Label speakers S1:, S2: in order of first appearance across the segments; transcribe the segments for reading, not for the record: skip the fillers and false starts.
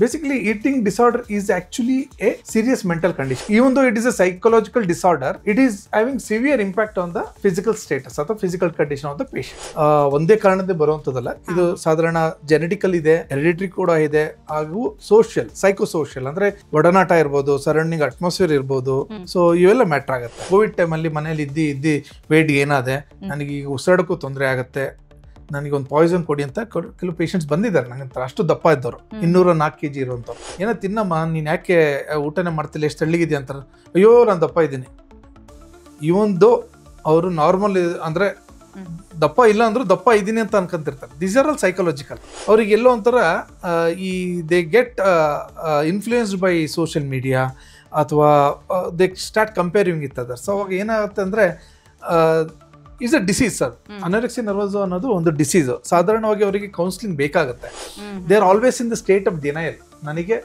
S1: Basically, eating disorder is actually a serious mental condition. Even though it is a psychological disorder, it is having severe impact on the physical status ಅಥವಾ physical condition of the patient. ಒಂದೇ ಕಾರಣದಿಂದ ಬರುವಂತದಲ್ಲ, ಇದು ಸಾಧಾರಣ genetical ಇದೆ, hereditary ಕೂಡ ಇದೆ, ಹಾಗೂ social, psychosocial ಅಂದ್ರೆ ಒಡನಾಟ ಇರ್ಬೋದು, ಸರೌಂಡಿಂಗ್ ಅಟ್ಮಾಸ್ಫಿಯರ್ ಇರ್ಬೋದು. ಸೊ ಇವೆಲ್ಲ ಮ್ಯಾಟರ್ ಆಗುತ್ತೆ. ಕೋವಿಡ್ ಟೈಮಲ್ಲಿ ಮನೇಲಿ ಇದ್ದಿ ವೇಟ್ ಏನಾದೆ, ನನಗೆ ಈಗ ಉಸಿರಾಡಕ್ಕೂ ತೊಂದರೆ ಆಗುತ್ತೆ, ನನಗೆ ಒಂದು ಪಾಯ್ಸನ್ ಕೊಡಿ ಅಂತ ಕೆಲವು ಪೇಷಂಟ್ಸ್ ಬಂದಿದ್ದಾರೆ ನಂಗಂತ. ಅಷ್ಟು ದಪ್ಪ ಇದ್ದವರು, 204 kg ಇರುವಂಥವ್ರು. ಏನೋ ತಿನ್ನಮ್ಮ, ನೀನು ಯಾಕೆ ಊಟನೇ ಮಾಡ್ತಿಲ್ಲ, ಎಷ್ಟು ತಳ್ಳಿಗಿದ್ಯಾ ಅಂತಾರೆ. ಅಯ್ಯೋ ನಾನು ದಪ್ಪ ಇದ್ದೀನಿ. ಇವೊಂದು ಅವರು ನಾರ್ಮಲ್ ಅಂದರೆ ದಪ್ಪ ಇಲ್ಲ ಅಂದ್ರೂ ದಪ್ಪ ಇದ್ದೀನಿ ಅಂತ ಅನ್ಕೊಂತಿರ್ತಾರೆ. This are all psychological. ಅವ್ರಿಗೆ ಎಲ್ಲೋ ಒಂಥರ ಈ they get influenced by social media ಅಥವಾ they start comparing with others. So ಅವಾಗ ಏನಾಗುತ್ತೆ ಅಂದರೆ is a disease sir. Anorexia nervosa ಅನ್ನೋದು ಒಂದು ಡಿಸೀಸ್. ಸಾಧಾರಣವಾಗಿ ಅವರಿಗೆ ಕೌನ್ಸಿಲಿಂಗ್ ಬೇಕಾಗುತ್ತೆ. They are always in the state of denial. ನನಗೆ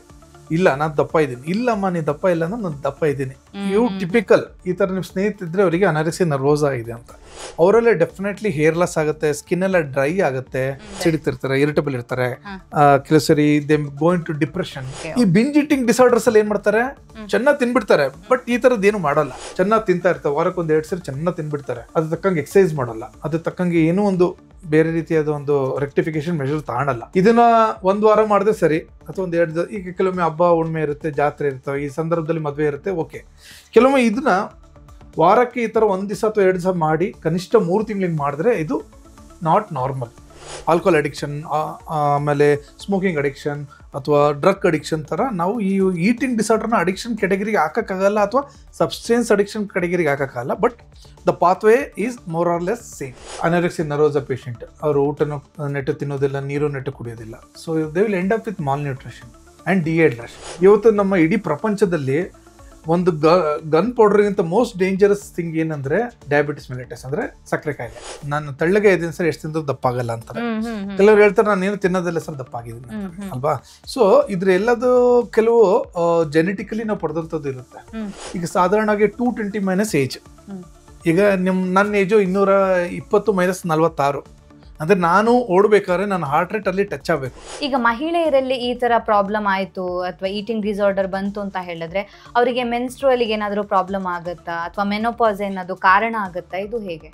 S1: ಇಲ್ಲ, ನಾನು ದಪ್ಪ ಇದ್ದೀನಿ, ಇಲ್ಲಮ್ಮ ನೀನು ದಪ್ಪ ಇಲ್ಲ ಅಂದ್ರೆ ನಾನು ದಪ್ಪ ಇದ್ದೀನಿ. ಇವು ಟಿಪಿಕಲ್. ಈ ಥರ ನಿಮ್ಮ ಸ್ನೇಹಿತರಿದ್ರೆ ಅವರಿಗೆ ಅನೋರೆಕ್ಸಿಯಾ ನರ್ವೋಸಾ ಇದೆ ಅಂತ. ಅವರಲ್ಲೇ ಡೆಫಿನೆಟ್ಲಿ ಹೇರ್ ಲಾಸ್ ಆಗುತ್ತೆ, ಸ್ಕಿನ್ ಎಲ್ಲ ಡ್ರೈ ಆಗುತ್ತೆ, ಸಿಡಿತಿರ್ತಾರೆ, ಇರಿಟಬಲ್ ಇರ್ತಾರೆ, ಕೆಲವು ಸರಿ ದೇ ಗೋಯಿಂಗ್ ಟು ಡಿಪ್ರೆಷನ್. ಈ ಬಿಂಜ್ ಈಟಿಂಗ್ ಡಿಸಾರ್ಡರ್ಸ್ ಅಲ್ಲಿ ಏನ್ ಮಾಡ್ತಾರೆ, ಚೆನ್ನಾಗಿ ತಿನ್ಬಿಡ್ತಾರೆ, ಬಟ್ ಈ ತರದ್ ಏನು ಮಾಡಲ್ಲ. ಚೆನ್ನಾಗಿ ತಿಂತಾ ಇರ್ತಾರೆ, ವಾರಕ್ಕೆ 1-2 ಸರಿ ಚೆನ್ನಾಗಿ ತಿನ್ಬಿಡ್ತಾರೆ. ಅದ್ರ ತಕ್ಕಂಗೆ ಎಕ್ಸಸೈಸ್ ಮಾಡಲ್ಲ, ಅದ್ರ ತಕ್ಕಂಗೆ ಏನೋ ಒಂದು ಬೇರೆ ರೀತಿಯಾದ ಒಂದು ರೆಕ್ಟಿಫಿಕೇಶನ್ ಮೆಷರ್ ತಗೊಳಲ್ಲ. ಇದನ್ನ 1 ವಾರ ಮಾಡಿದ್ರೆ ಸರಿ, ಅಥವಾ 1-2 ದಿನ. ಈಗ ಕೆಲವೊಮ್ಮೆ ಹಬ್ಬ ಹುಣ್ಣಿಮೆ ಇರುತ್ತೆ, ಜಾತ್ರೆ ಇರ್ತವೆ, ಈ ಸಂದರ್ಭದಲ್ಲಿ ಮದುವೆ ಇರುತ್ತೆ, ಓಕೆ. ಕೆಲವೊಮ್ಮೆ ಇದನ್ನ ವಾರಕ್ಕೆ ಈ ಥರ 1 ದಿವಸ ಅಥವಾ 2 ದಿವಸ ಮಾಡಿ ಕನಿಷ್ಠ 3 ತಿಂಗಳಿಗೆ ಮಾಡಿದ್ರೆ ಇದು ನಾಟ್ ನಾರ್ಮಲ್. ಆಲ್ಕೋಹಾಲ್ ಅಡಿಕ್ಷನ್, ಆಮೇಲೆ ಸ್ಮೋಕಿಂಗ್ ಅಡಿಕ್ಷನ್ ಅಥವಾ ಡ್ರಗ್ ಅಡಿಕ್ಷನ್ ಥರ ನಾವು ಈ ಈಟಿಂಗ್ ಡಿಸಾರ್ಡರ್ನ ಅಡಿಕ್ಷನ್ ಕೆಟಗರಿಗೆ ಹಾಕೋಕ್ಕಾಗಲ್ಲ, ಅಥವಾ ಸಬ್ಸ್ಟೆನ್ಸ್ ಅಡಿಕ್ಷನ್ ಕೆಟಗರಿಗೆ ಹಾಕೋಕ್ಕಾಗಲ್ಲ. But the pathway is more or less same. Anorexia nervosa patient ಅವರು ಊಟನೂ ನೆಟ್ಟು ತಿನ್ನೋದಿಲ್ಲ, ನೀರು ನೆಟ್ಟು ಕುಡಿಯೋದಿಲ್ಲ. So they will end up with malnutrition and dehydration. ಇವತ್ತು ನಮ್ಮ ಇಡೀ ಪ್ರಪಂಚದಲ್ಲಿ ಒಂದು ಗನ್ ಪೌಡರ್ಗಿಂತ ಮೋಸ್ಟ್ ಡೇಂಜರಸ್ ಥಿಂಗ್ ಏನಂದ್ರೆ ಡಯಾಬಿಟಿಸ್ ಮೆಲಿಟಸ್, ಅಂದ್ರೆ ಸಕ್ಕರೆ ಕಾಯಿಲೆ. ನಾನು ತೆಳ್ಳಗೆ ಇದ್ದೀನಿ ಸರ್, ಎಷ್ಟು ತಿಂದ್ರೂ ದಪ್ಪ ಆಗಲ್ಲ ಅಂತಾರೆ. ಕೆಲವರು ಹೇಳ್ತಾರೆ ನಾನು ಏನು ತಿನ್ನೋದಿಲ್ಲ ಸರ್, ದಪ್ಪ ಆಗಿದ್ದೀನಿ ಅಲ್ವಾ. ಸೊ ಇದ್ರ ಎಲ್ಲದು ಕೆಲವು ಜೆನೆಟಿಕಲಿ ನಾವು ಪಡೆದಂಥದ್ದು ಇರುತ್ತೆ. ಈಗ ಸಾಧಾರಣವಾಗಿ 220 - ಏಜ್. ಈಗ ನನ್ನ ಏಜು 220 - 46. ಅಂದ್ರೆ ನಾನು ಓಡ್ಬೇಕಾದ್ರೆ ನನ್ನ ಹಾರ್ಟ್ ರೇಟ್ ಅಲ್ಲಿ ಟಚ್ ಆಗಬೇಕು.
S2: ಈಗ ಮಹಿಳೆಯರಲ್ಲಿ ಈ ತರ ಪ್ರಾಬ್ಲಮ್ ಆಯ್ತು ಅಥವಾ ಈಟಿಂಗ್ ಡಿಸಾರ್ಡರ್ ಬಂತು ಅಂತ ಹೇಳಿದ್ರೆ ಅವರಿಗೆ ಮೆನ್ಸ್ಟ್ರುವಲ್ಗೆ ಏನಾದರೂ ಪ್ರಾಬ್ಲಮ್ ಆಗುತ್ತಾ, ಅಥವಾ ಮೆನೋಪಾಸ್ ಏನಾದರೂ ಕಾರಣ ಆಗುತ್ತಾ, ಇದು ಹೇಗೆ?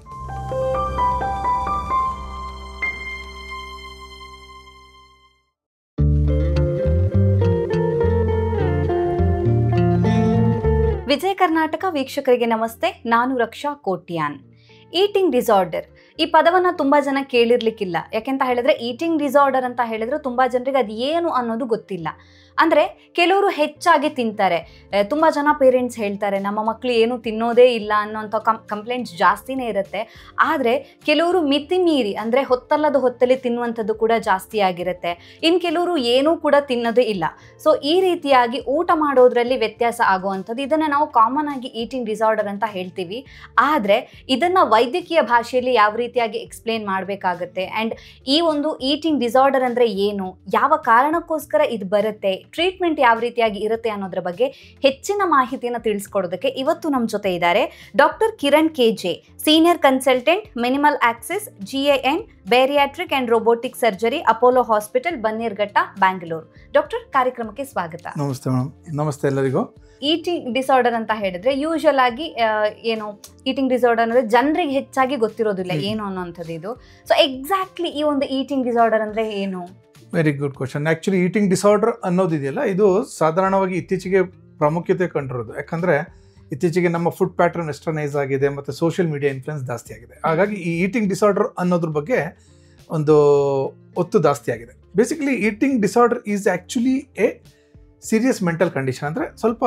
S2: ವಿಜಯ ಕರ್ನಾಟಕ ವೀಕ್ಷಕರಿಗೆ ನಮಸ್ತೆ, ನಾನು ರಕ್ಷಾ ಕೋಟ್ಯಾನ್. ಈಟಿಂಗ್ ಡಿಸಾರ್ಡರ್ ಈ ಪದವನ್ನು ತುಂಬ ಜನ ಕೇಳಿರ್ಲಿಕ್ಕಿಲ್ಲ. ಯಾಕೆಂತ ಹೇಳಿದ್ರೆ ಈಟಿಂಗ್ ಡಿಸಾರ್ಡರ್ ಅಂತ ಹೇಳಿದ್ರೆ ತುಂಬ ಜನರಿಗೆ ಅದು ಏನು ಅನ್ನೋದು ಗೊತ್ತಿಲ್ಲ. ಅಂದರೆ ಕೆಲವರು ಹೆಚ್ಚಾಗಿ ತಿಂತಾರೆ. ತುಂಬ ಜನ ಪೇರೆಂಟ್ಸ್ ಹೇಳ್ತಾರೆ ನಮ್ಮ ಮಕ್ಕಳು ಏನು ತಿನ್ನೋದೇ ಇಲ್ಲ ಅನ್ನೋಂಥ ಕಂಪ್ಲೇಂಟ್ಸ್ ಜಾಸ್ತಿನೇ ಇರುತ್ತೆ. ಆದರೆ ಕೆಲವರು ಮಿತಿ ಮೀರಿ ಅಂದರೆ ಹೊತ್ತಲ್ಲದ ಹೊತ್ತಲ್ಲಿ ತಿನ್ನುವಂಥದ್ದು ಕೂಡ ಜಾಸ್ತಿ ಆಗಿರುತ್ತೆ. ಇನ್ನು ಕೆಲವರು ಏನೂ ಕೂಡ ತಿನ್ನೋದೇ ಇಲ್ಲ. ಸೊ ಈ ರೀತಿಯಾಗಿ ಊಟ ಮಾಡೋದ್ರಲ್ಲಿ ವ್ಯತ್ಯಾಸ ಆಗುವಂಥದ್ದು, ಇದನ್ನು ನಾವು ಕಾಮನ್ ಆಗಿ ಈಟಿಂಗ್ ಡಿಸಾರ್ಡರ್ ಅಂತ ಹೇಳ್ತೀವಿ. ಆದರೆ ಇದನ್ನು ವೈದ್ಯಕೀಯ ಭಾಷೆಯಲ್ಲಿ ಯಾವ ರೀತಿಯಾಗಿ ಎಕ್ಸ್ಪ್ಲೇನ್ ಮಾಡಬೇಕಾಗತ್ತೆ, ಆ್ಯಂಡ್ ಈ ಒಂದು ಈಟಿಂಗ್ ಡಿಸಾರ್ಡರ್ ಅಂದರೆ ಏನು, ಯಾವ ಕಾರಣಕ್ಕೋಸ್ಕರ ಇದು ಬರುತ್ತೆ, ಟ್ರೀಟ್ಮೆಂಟ್ ಯಾವ ರೀತಿಯಾಗಿ ಇರುತ್ತೆ ಅನ್ನೋದ್ರ ಬಗ್ಗೆ ಹೆಚ್ಚಿನ ಮಾಹಿತಿಯನ್ನು ತಿಳಿಸ್ಕೊಡೋದಕ್ಕೆ ಇವತ್ತು ನಮ್ಮ ಜೊತೆ ಇದ್ದಾರೆ doctor Kiran KJ, senior consultant, minimal access, GAN, bariatric and robotic surgery, Apollo hospital, Bannerghatta, Bangalore. Doctor, ಕಾರ್ಯಕ್ರಮಕ್ಕೆ ಸ್ವಾಗತ.
S1: ನಮಸ್ತೆ ಮೇಡಮ್. ನಮಸ್ತೆ ಎಲ್ಲರಿಗೂ.
S2: ಈಟಿಂಗ್ ಡಿಸಾರ್ಡರ್ ಅಂತ ಹೇಳಿದ್ರೆ ಯೂಶುವಲ್ ಆಗಿ ಏನು ಈಟಿಂಗ್ ಡಿಸಾರ್ಡರ್ ಅಂದರೆ ಜನರಿಗೆ ಹೆಚ್ಚಾಗಿ ಗೊತ್ತಿರೋದಿಲ್ಲ ಏನು ಅನ್ನೋಂಥದ್ದು ಇದು. ಸೊ ಎಕ್ಸಾಕ್ಟ್ಲಿ ಈ ಒಂದು ಈಟಿಂಗ್ ಡಿಸಾರ್ಡರ್ ಅಂದರೆ ಏನು?
S1: Very good question. Actually eating disorder ಅನ್ನೋದಿದೆಯಲ್ಲ, ಇದು ಸಾಧಾರಣವಾಗಿ ಇತ್ತೀಚೆಗೆ ಪ್ರಾಮುಖ್ಯತೆ ಕಂಡಿರೋದು. ಯಾಕಂದರೆ ಇತ್ತೀಚೆಗೆ ನಮ್ಮ ಫುಡ್ ಪ್ಯಾಟರ್ನ್ ವೆಸ್ಟರ್ನೈಸ್ ಆಗಿದೆ ಮತ್ತು ಸೋಷಿಯಲ್ ಮೀಡಿಯಾ ಇನ್ಫ್ಲುಯೆನ್ಸ್ ಜಾಸ್ತಿ ಆಗಿದೆ. ಹಾಗಾಗಿ ಈ ಈಟಿಂಗ್ ಡಿಸಾರ್ಡರ್ ಅನ್ನೋದ್ರ ಬಗ್ಗೆ ಒಂದು ಒತ್ತು ಜಾಸ್ತಿ ಆಗಿದೆ. Basically eating disorder is actually A serious mental condition. ಅಂದರೆ ಸ್ವಲ್ಪ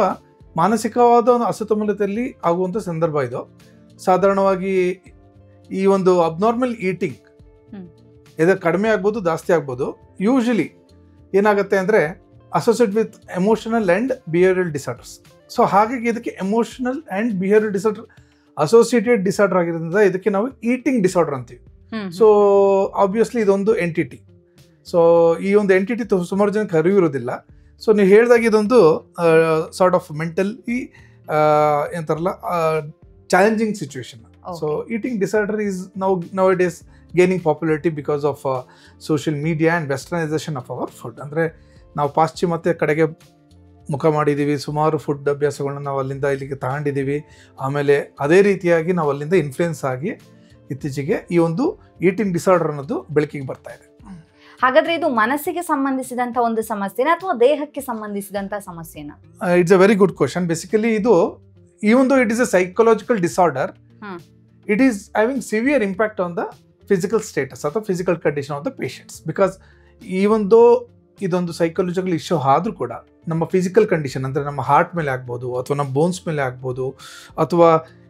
S1: ಮಾನಸಿಕವಾದ ಒಂದು ಅಸಮತೋಲನದಲ್ಲಿ ಆಗುವಂಥ ಸಂದರ್ಭ ಇದು. ಸಾಧಾರಣವಾಗಿ ಈ ಒಂದು ಅಬ್ನಾರ್ಮಲ್ ಈಟಿಂಗ್ ಇದು ಕಡಿಮೆ ಆಗ್ಬೋದು, ಜಾಸ್ತಿ ಆಗ್ಬೋದು. ಯೂಶಲಿ ಏನಾಗುತ್ತೆ ಅಂದರೆ associate with emotional and behavioural disorders. So ಹಾಗಾಗಿ ಇದಕ್ಕೆ emotional and behavioural disorder associated disorder ಆಗಿರೋದ್ರಿಂದ ಇದಕ್ಕೆ ನಾವು ಈಟಿಂಗ್ ಡಿಸಾರ್ಡರ್ ಅಂತೀವಿ. ಸೊ ಆಬ್ವಿಯಸ್ಲಿ ಇದೊಂದು ಎಂಟಿಟಿ. ಸೊ ಈ ಒಂದು ಎಂಟಿಟಿ ಸುಮಾರು ಜನಕ್ಕೆ ಅರಿವಿರೋದಿಲ್ಲ. ಸೊ ನೀವು ಹೇಳಿದಾಗ ಇದೊಂದು ಸಾರ್ಟ್ ಆಫ್ ಮೆಂಟಲಿ ಎಂತಾರಲ್ಲ challenging situation. So eating disorder is now it is gaining popularity because of social media and westernisation of our food. ಅಂದರೆ ನಾವು ಪಾಶ್ಚಿಮಾತ್ಯ ಕಡೆಗೆ ಮುಖ ಮಾಡಿದ್ದೀವಿ, ಸುಮಾರು ಫುಡ್ ಅಭ್ಯಾಸಗಳನ್ನ ನಾವು ಅಲ್ಲಿಂದ ಇಲ್ಲಿಗೆ ತಗೊಂಡಿದ್ದೀವಿ. ಆಮೇಲೆ ಅದೇ ರೀತಿಯಾಗಿ ನಾವು ಅಲ್ಲಿಂದ ಇನ್ಫ್ಲುಯೆನ್ಸ್ ಆಗಿ ಇತ್ತೀಚೆಗೆ ಈ ಒಂದು ಈಟಿಂಗ್ ಡಿಸಾರ್ಡರ್ ಅನ್ನೋದು ಬೆಳಕಿಗೆ ಬರ್ತಾ ಇದೆ.
S2: ಹಾಗಾದ್ರೆ ಇದು ಮನಸ್ಸಿಗೆ ಸಂಬಂಧಿಸಿದಂತ ಒಂದು ಸಮಸ್ಯೆನಾ ಅಥವಾ ದೇಹಕ್ಕೆ ಸಂಬಂಧಿಸಿದಂತ ಸಮಸ್ಯೆನಾ?
S1: It's a very good question. Basically ಇದು even though it is a psychological disorder, it is having severe impact on the physical status or the physical condition of the patients, because even though ಇದೊಂದು psychological issue ಆದರೂ ಕೂಡ ನಮ್ಮ physical condition ಅಂದರೆ ನಮ್ಮ heart ಮೇಲೆ ಆಗ್ಬೋದು, ಅಥವಾ ನಮ್ಮ ಬೋನ್ಸ್ ಮೇಲೆ ಆಗ್ಬೋದು, ಅಥವಾ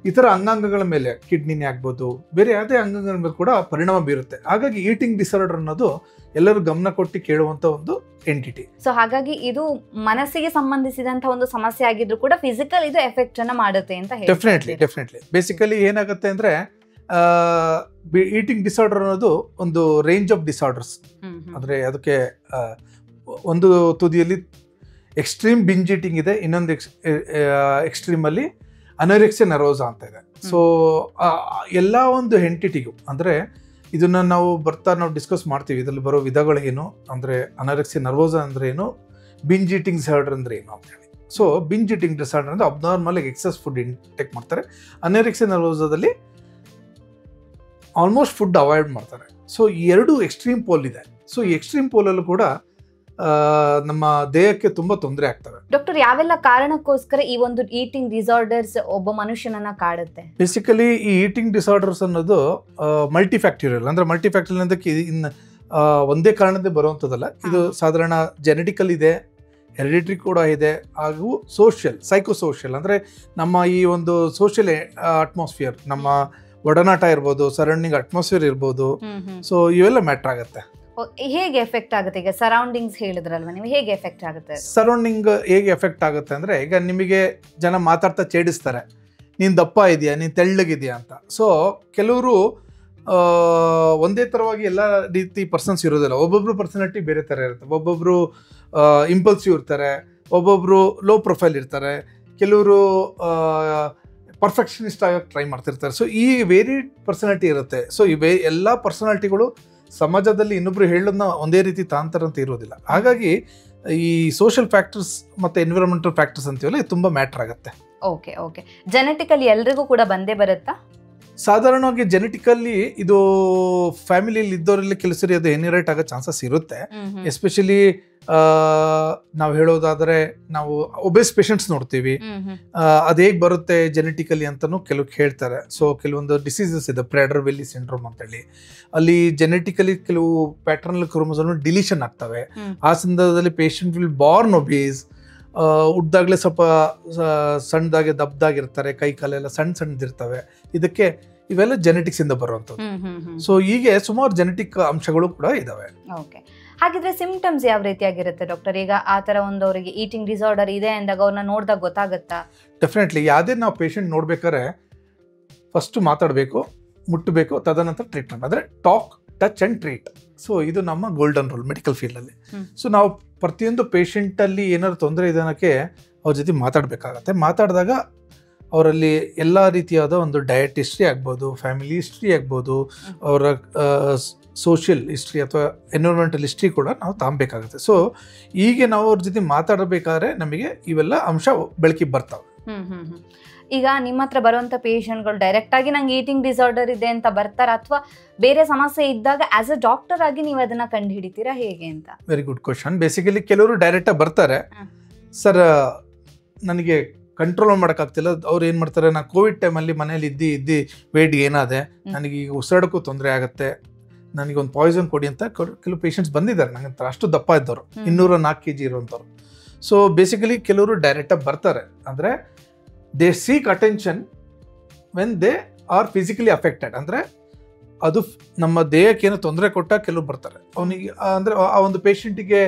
S1: ಇತರ ಅಂಗಾಂಗಗಳ ಮೇಲೆ ಕಿಡ್ನಿನೇ ಆಗ್ಬೋದು, ಬೇರೆ ಯಾವುದೇ ಅಂಗಾಂಗಗಳ ಮೇಲೆ ಕೂಡ ಪರಿಣಾಮ ಬೀರುತ್ತೆ. ಹಾಗಾಗಿ ಈಟಿಂಗ್ ಡಿಸಾರ್ಡರ್ ಅನ್ನೋದು ಎಲ್ಲರೂ ಗಮನ ಕೊಟ್ಟು ಕೇಳುವಂಥ ಒಂದು ಎಂಟಿಟಿ.
S2: ಸೊ ಹಾಗಾಗಿ ಇದು ಮನಸ್ಸಿಗೆ ಸಂಬಂಧಿಸಿದಂಥ ಒಂದು ಸಮಸ್ಯೆ ಆಗಿದ್ರು ಕೂಡ ಫಿಸಿಕಲ್ ಇದು ಎಫೆಕ್ಟ್ ಅನ್ನ ಮಾಡುತ್ತೆ ಅಂತ ಹೇಳಿ.
S1: ಡೆಫಿನೆಟ್ಲಿ ಬೇಸಿಕಲಿ ಏನಾಗುತ್ತೆ ಅಂದರೆ ಈಟಿಂಗ್ ಡಿಸಾರ್ಡರ್ ಅನ್ನೋದು ಒಂದು ರೇಂಜ್ ಆಫ್ ಡಿಸಾರ್ಡರ್ಸ್. ಅಂದರೆ ಅದಕ್ಕೆ ಒಂದು ತುದಿಯಲ್ಲಿ ಎಕ್ಸ್ಟ್ರೀಮ್ ಬಿಂಜ್ ಈಟಿಂಗ್ ಇದೆ, ಇನ್ನೊಂದು ಎಕ್ಸ್ಟ್ರೀಮಲ್ಲಿ ಅನೋರೆಕ್ಸಿಯಾ ನರ್ವೋಸಾ ಅಂತ ಇದೆ. ಸೊ ಎಲ್ಲ ಒಂದು ಎಂಟಿಟಿಗೂ ಅಂದರೆ ಇದನ್ನು ನಾವು ಡಿಸ್ಕಸ್ ಮಾಡ್ತೀವಿ, ಇದರಲ್ಲಿ ಬರೋ ವಿಧಗಳು ಏನು, ಅಂದರೆ ಅನೋರೆಕ್ಸಿಯಾ ನರ್ವೋಸಾ ಅಂದರೆ ಏನು, ಬಿಂಜ್ ಈಟಿಂಗ್ ಡಿಸಾರ್ಡರ್ ಅಂದರೆ ಏನು ಅಂತೇಳಿ. ಸೊ ಬಿಂಜ್ ಈಟಿಂಗ್ ಡಿಸಾರ್ಡರ್ ಅಂದರೆ ಅಬ್ನಾರ್ಮಲ್ ಆಗಿ ಎಕ್ಸಸ್ ಫುಡ್ ಇಂಟೇಕ್ ಮಾಡ್ತಾರೆ. ಅನೋರೆಕ್ಸಿಯಾ ನರ್ವೋಸಾದಲ್ಲಿ ಆಲ್ಮೋಸ್ಟ್ ಫುಡ್ ಅವಾಯ್ಡ್ ಮಾಡ್ತಾರೆ. ಸೊ ಈ ಎರಡು ಎಕ್ಸ್ಟ್ರೀಮ್ ಪೋಲ್ ಇದೆ. ಸೊ ಈ ಎಕ್ಸ್ಟ್ರೀಮ್ ಪೋಲಲ್ಲೂ ಕೂಡ ನಮ್ಮ ದೇಹಕ್ಕೆ ತುಂಬಾ ತೊಂದರೆ ಆಗ್ತವೆ.
S2: ಡಾಕ್ಟರ್, ಯಾವೆಲ್ಲ ಕಾರಣಕ್ಕೋಸ್ಕರ ಈ ಒಂದು ಈಟಿಂಗ್ ಡಿಸಾರ್ಡರ್ಸ್ ಒಬ್ಬ ಮನುಷ್ಯನನ್ನ ಕಾಡುತ್ತೆ?
S1: ಬೇಸಿಕಲಿ ಈ ಈಟಿಂಗ್ ಡಿಸಾರ್ಡರ್ಸ್ ಅನ್ನೋದು ಮಲ್ಟಿಫ್ಯಾಕ್ಟೋರಿಯಲ್, ಅಂದ್ರೆ ಮಲ್ಟಿಫ್ಯಾಕ್ಟೋರಿಯಲ್ ಅನ್ನೋದಕ್ಕೆ ಒಂದೇ ಕಾರಣದಿಂದ ಬರುವಂಥದ್ದಲ್ಲ. ಇದು ಸಾಧಾರಣ ಜೆನೆಟಿಕಲ್ ಇದೆ, ಹೆರಿಡಿಟ್ರಿ ಕೂಡ ಇದೆ, ಹಾಗೂ ಸೈಕೋಸೋಷಿಯಲ್ ಅಂದರೆ ನಮ್ಮ ಈ ಒಂದು ಸೋಷಿಯಲ್ ಅಟ್ಮಾಸ್ಫಿಯರ್, ನಮ್ಮ ಒಡನಾಟ ಇರ್ಬೋದು, ಸರೌಂಡಿಂಗ್ ಅಟ್ಮಾಸ್ಫಿಯರ್ ಇರ್ಬೋದು. ಸೊ ಇವೆಲ್ಲ ಮ್ಯಾಟ್ರ್ ಆಗುತ್ತೆ.
S2: ಹೇಗೆ ಎಫೆಕ್ಟ್ ಆಗುತ್ತೆ? ಈಗ ಸರೌಂಡಿಂಗ್ಸ್ ಹೇಳಿದ್ರಲ್ವ ನೀವು, ಹೇಗೆ ಎಫೆಕ್ಟ್ ಆಗುತ್ತೆ?
S1: ಸರೌಂಡಿಂಗ್ ಹೇಗೆ ಎಫೆಕ್ಟ್ ಆಗುತ್ತೆ ಅಂದರೆ, ಈಗ ನಿಮಗೆ ಜನ ಮಾತಾಡ್ತಾ ಛೇಡಿಸ್ತಾರೆ, ನೀನು ದಪ್ಪ ಇದೆಯಾ, ನೀನು ತೆಳ್ಳಗಿದೆಯಾ ಅಂತ. ಸೊ ಕೆಲವರು ಒಂದೇ ಥರವಾಗಿ ಎಲ್ಲ ರೀತಿ ಪರ್ಸನ್ಸ್ ಇರೋದಿಲ್ಲ. ಒಬ್ಬೊಬ್ರು ಪರ್ಸನಾಲಿಟಿ ಬೇರೆ ಥರ ಇರುತ್ತೆ. ಒಬ್ಬೊಬ್ರು ಇಂಪಲ್ಸಿವ್ ಇರ್ತಾರೆ, ಒಬ್ಬೊಬ್ರು ಲೋ ಪ್ರೊಫೈಲ್ ಇರ್ತಾರೆ, ಕೆಲವರು ಪರ್ಫೆಕ್ಷನಿಸ್ಟ್ ಆಗಿ ಟ್ರೈ ಮಾಡ್ತಿರ್ತಾರೆ. ಸೊ ಈ ವೇರಿಯಡ್ ಪರ್ಸನಾಲಿಟಿ ಇರುತ್ತೆ. ಸೊ ಎಲ್ಲ ಪರ್ಸನಾಲಿಟಿಗಳು ಸಮಾಜದಲ್ಲಿ ಇನ್ನೊಬ್ರು ಹೇಳೋದನ್ನ ಒಂದೇ ರೀತಿ ತಾಂತಾರಂತ ಇರೋದಿಲ್ಲ. ಹಾಗಾಗಿ ಈ ಸೋಷಿಯಲ್ ಫ್ಯಾಕ್ಟರ್ಸ್ ಮತ್ತು ಎನ್ವಿರಾನ್ಮೆಂಟಲ್ ಫ್ಯಾಕ್ಟರ್ಸ್ ಅಂತೀವಲ್ಲ, ಇದು ತುಂಬ ಮ್ಯಾಟ್ರ್ ಆಗುತ್ತೆ.
S2: ಓಕೆ ಜೆನೆಟಿಕಲಿ ಎಲ್ರಿಗೂ ಕೂಡ ಬಂದೇ ಬರುತ್ತಾ?
S1: ಸಾಧಾರಣವಾಗಿ ಜೆನೆಟಿಕಲಿ ಇದು ಫ್ಯಾಮಿಲಿಯಲ್ಲಿ ಇದ್ದವರಲ್ಲಿ ಕೆಲಸರಿ ಅದು ಇನ್ಹೆರಿಟ್ ಆಗೋ ಚಾನ್ಸಸ್ ಇರುತ್ತೆ. ಎಸ್ಪೆಷಲಿ ನಾವು ಹೇಳೋದಾದರೆ ನಾವು ಒಬೇಸ್ ಪೇಷಂಟ್ಸ್ ನೋಡ್ತೀವಿ. ಅದು ಹೇಗೆ ಬರುತ್ತೆ ಜೆನೆಟಿಕಲಿ ಅಂತಲೂ ಕೆಲವು ಹೇಳ್ತಾರೆ. ಸೊ ಕೆಲವೊಂದು ಡಿಸೀಸಸ್ ಇದೆ, ಪ್ರೆಡರ್-ವಿಲ್ಲಿ ಸಿಂಡ್ರೋಮ್ ಅಂತೇಳಿ. ಅಲ್ಲಿ ಜೆನೆಟಿಕಲಿ ಕೆಲವು ಪ್ಯಾಟರ್ನಲ್ ಕ್ರೋಮೋಸೋಮ್ ಡಿಲೀಷನ್ ಆಗ್ತವೆ. ಆ ಸಂದರ್ಭದಲ್ಲಿ ಪೇಷಂಟ್ ವಿಲ್ ಬಾರ್ನ್ ಒಬೇಸ್. ಹುಡ್ದಾಗಲೇ ಸ್ವಲ್ಪ ಸಣ್ಣದಾಗಿ ದಪ್ಪದಾಗಿರ್ತಾರೆ, ಕೈ ಕಾಲೆಲ್ಲ ಸಣ್ಣದಿರ್ತವೆ. ಇದಕ್ಕೆ ಇವೆಲ್ಲ ಜೆನೆಟಿಕ್ಸ್ ಇಂದ ಬರುವಂಥದ್ದು. ಸೊ ಹೀಗೆ ಸುಮಾರು ಜೆನೆಟಿಕ್ ಅಂಶಗಳು ಕೂಡ ಇದಾವೆ.
S2: ಓಕೆ, ಹಾಗಿದ್ರೆ ಸಿಂಪ್ಟಮ್ಸ್ ಯಾವ ರೀತಿಯಾಗಿರುತ್ತೆ ಡಾಕ್ಟರ್? ಈಗ ಆ ಥರ ಒಂದು ಅವರಿಗೆ ಈಟಿಂಗ್ ಡಿಸಾರ್ಡರ್ ಇದೆ ಅಂದಾಗ ಅವ್ರನ್ನ ನೋಡಿದಾಗ ಗೊತ್ತಾಗುತ್ತಾ?
S1: ಡೆಫಿನೆಟ್ಲಿ. ಯಾವುದೇ ನಾವು ಪೇಷಂಟ್ ನೋಡ್ಬೇಕಾದ್ರೆ ಫಸ್ಟ್ ಮಾತಾಡಬೇಕು, ಮುಟ್ಟಬೇಕು, ತದನಂತರ ಟ್ರೀಟ್ಮೆಂಟ್. ಅಂದರೆ talk, touch and treat. So ಇದು ನಮ್ಮ ಗೋಲ್ಡನ್ ರೂಲ್ ಮೆಡಿಕಲ್ ಫೀಲ್ಡಲ್ಲಿ. ಸೊ ನಾವು ಪ್ರತಿಯೊಂದು ಪೇಷಂಟಲ್ಲಿ ಏನಾದ್ರು ತೊಂದರೆ ಇದೆ ಅನ್ನೋಕ್ಕೆ ಅವ್ರ ಜೊತೆ ಮಾತಾಡಬೇಕಾಗತ್ತೆ. ಮಾತಾಡಿದಾಗ ಅವರಲ್ಲಿ ಎಲ್ಲ ರೀತಿಯಾದ ಒಂದು ಡಯಟ್ ಹಿಸ್ಟ್ರಿ ಆಗ್ಬೋದು, ಫ್ಯಾಮಿಲಿ ಹಿಸ್ಟ್ರಿ ಆಗ್ಬೋದು, ಅವರ ಸೋಷಿಯಲ್ ಹಿಸ್ಟ್ರಿ ಅಥವಾ ಎನ್ವಿರಾನ್ಮೆಂಟಲ್ ಹಿಸ್ಟ್ರಿ ಕೂಡ ನಾವು ತಗೊಬೇಕಾಗುತ್ತೆ. ಸೊ ಹೀಗೆ ನಾವು ಅವ್ರ ಜೊತೆ ಮಾತಾಡಬೇಕಾದ್ರೆ ನಮಗೆ ಇವೆಲ್ಲ ಅಂಶ ಬೆಳಕಿಗೆ ಬರ್ತಾವೆ.
S2: ಈಗ ನಿಮ್ಮ ಹತ್ರ ಬರುವಂಥ ಪೇಷಂಟ್ಗಳು ಡೈರೆಕ್ಟ್ ಆಗಿ ನಂಗೆ ಈಟಿಂಗ್ ಡಿಸಾರ್ಡರ್ ಇದೆ ಅಂತ ಬರ್ತಾರ, ಅಥವಾ ಬೇರೆ ಸಮಸ್ಯೆ ಇದ್ದಾಗ ಆಸ್ ಅ ಡಾಕ್ಟರ್ ಆಗಿ ನೀವು ಅದನ್ನ ಕಂಡು ಹಿಡಿತೀರಾ ಹೇಗೆ ಅಂತ?
S1: Very good question. ಬೇಸಿಕಲಿ ಕೆಲವರು ಡೈರೆಕ್ಟಾಗಿ ಬರ್ತಾರೆ, ಸರ್ ನನಗೆ ಕಂಟ್ರೋಲ್ ಮಾಡೋಕ್ಕಾಗ್ತಿಲ್ಲ. ಅವ್ರು ಏನು ಮಾಡ್ತಾರೆ, ನಾನು ಕೋವಿಡ್ ಟೈಮಲ್ಲಿ ಮನೇಲಿ ಇದ್ದು ವೇಟ್ ಏನಾದೆ, ನನಗೆ ಈಗ ಉಸಿರಾಡೋಕ್ಕೂ ತೊಂದರೆ ಆಗುತ್ತೆ, ನನಗೊಂದು ಪಾಯ್ಸನ್ ಕೊಡಿ ಅಂತ ಕೆಲವು ಪೇಷಂಟ್ಸ್ ಬಂದಿದ್ದಾರೆ. ನನಗಂತ ಅಷ್ಟು ದಪ್ಪ ಇದ್ದವರು, 204 kg ಇರುವಂಥವ್ರು. ಸೊ ಬೇಸಿಕಲಿ ಕೆಲವರು ಡೈರೆಕ್ಟಾಗಿ ಬರ್ತಾರೆ. ಅಂದರೆ they seek attention when they are physically affected. ಅಂದರೆ ಅದು ನಮ್ಮ ದೇಹಕ್ಕೆ ಏನೋ ತೊಂದರೆ ಕೊಟ್ಟಾಗ ಕೆಲವರು ಬರ್ತಾರೆ. ಅವನಿಗೆ ಅಂದರೆ ಆ ಒಂದು ಪೇಷಂಟಿಗೆ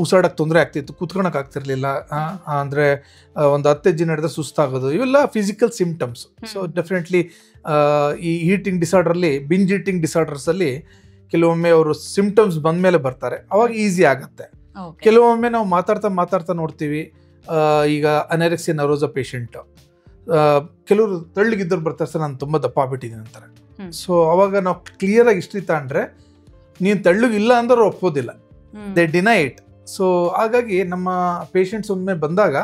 S1: ಉಸಿರಾಡೋಕ್ಕೆ ತೊಂದರೆ ಆಗ್ತಿತ್ತು, ಕೂತ್ಕೊಳಕ್ಕೆ ಆಗ್ತಿರ್ಲಿಲ್ಲ, ಅಂದರೆ ಒಂದು 10 ಹೆಜ್ಜೆ ನಡೆದ ಸುಸ್ತಾಗೋದು, ಇವೆಲ್ಲ ಫಿಸಿಕಲ್ ಸಿಂಪ್ಟಮ್ಸ್. ಸೊ ಡೆಫಿನೆಟ್ಲಿ ಈ ಈಟಿಂಗ್ ಡಿಸಾರ್ಡರ್ಲಿ, ಬಿಂಜ್ ಈಟಿಂಗ್ ಡಿಸಾರ್ಡರ್ಸಲ್ಲಿ ಕೆಲವೊಮ್ಮೆ ಅವರು ಸಿಂಪ್ಟಮ್ಸ್ ಬಂದ ಮೇಲೆ ಬರ್ತಾರೆ, ಅವಾಗ ಈಸಿ ಆಗುತ್ತೆ. ಕೆಲವೊಮ್ಮೆ ನಾವು ಮಾತಾಡ್ತಾ ನೋಡ್ತೀವಿ. ಈಗ ಅನೋರೆಕ್ಸಿಯಾ ನರ್ವೋಸಾ ಪೇಷಂಟ್ ಕೆಲವರು ತೆಳ್ಳಗಿದ್ದವ್ರು ಬರ್ತಾರೆ, ಸರ್ ನಾನು ತುಂಬ ದಪ್ಪ ಆಗ್ಬಿಟ್ಟಿದ್ದೀನಿ ಅಂತಾರೆ. ಸೊ ಅವಾಗ ನಾವು ಕ್ಲಿಯರಾಗಿ ಹಿಸ್ಟ್ರಿ ತಗೊಂಡ್ರೆ, ನೀನು ತೆಳ್ಳಗಿಲ್ಲ ಅಂದ್ರೆ ಒಪ್ಪೋದಿಲ್ಲ, ದೇ ಡಿನೈ ಇಟ್. ಸೊ ಹಾಗಾಗಿ ನಮ್ಮ ಪೇಷಂಟ್ಸ್ ಒಮ್ಮೆ ಬಂದಾಗ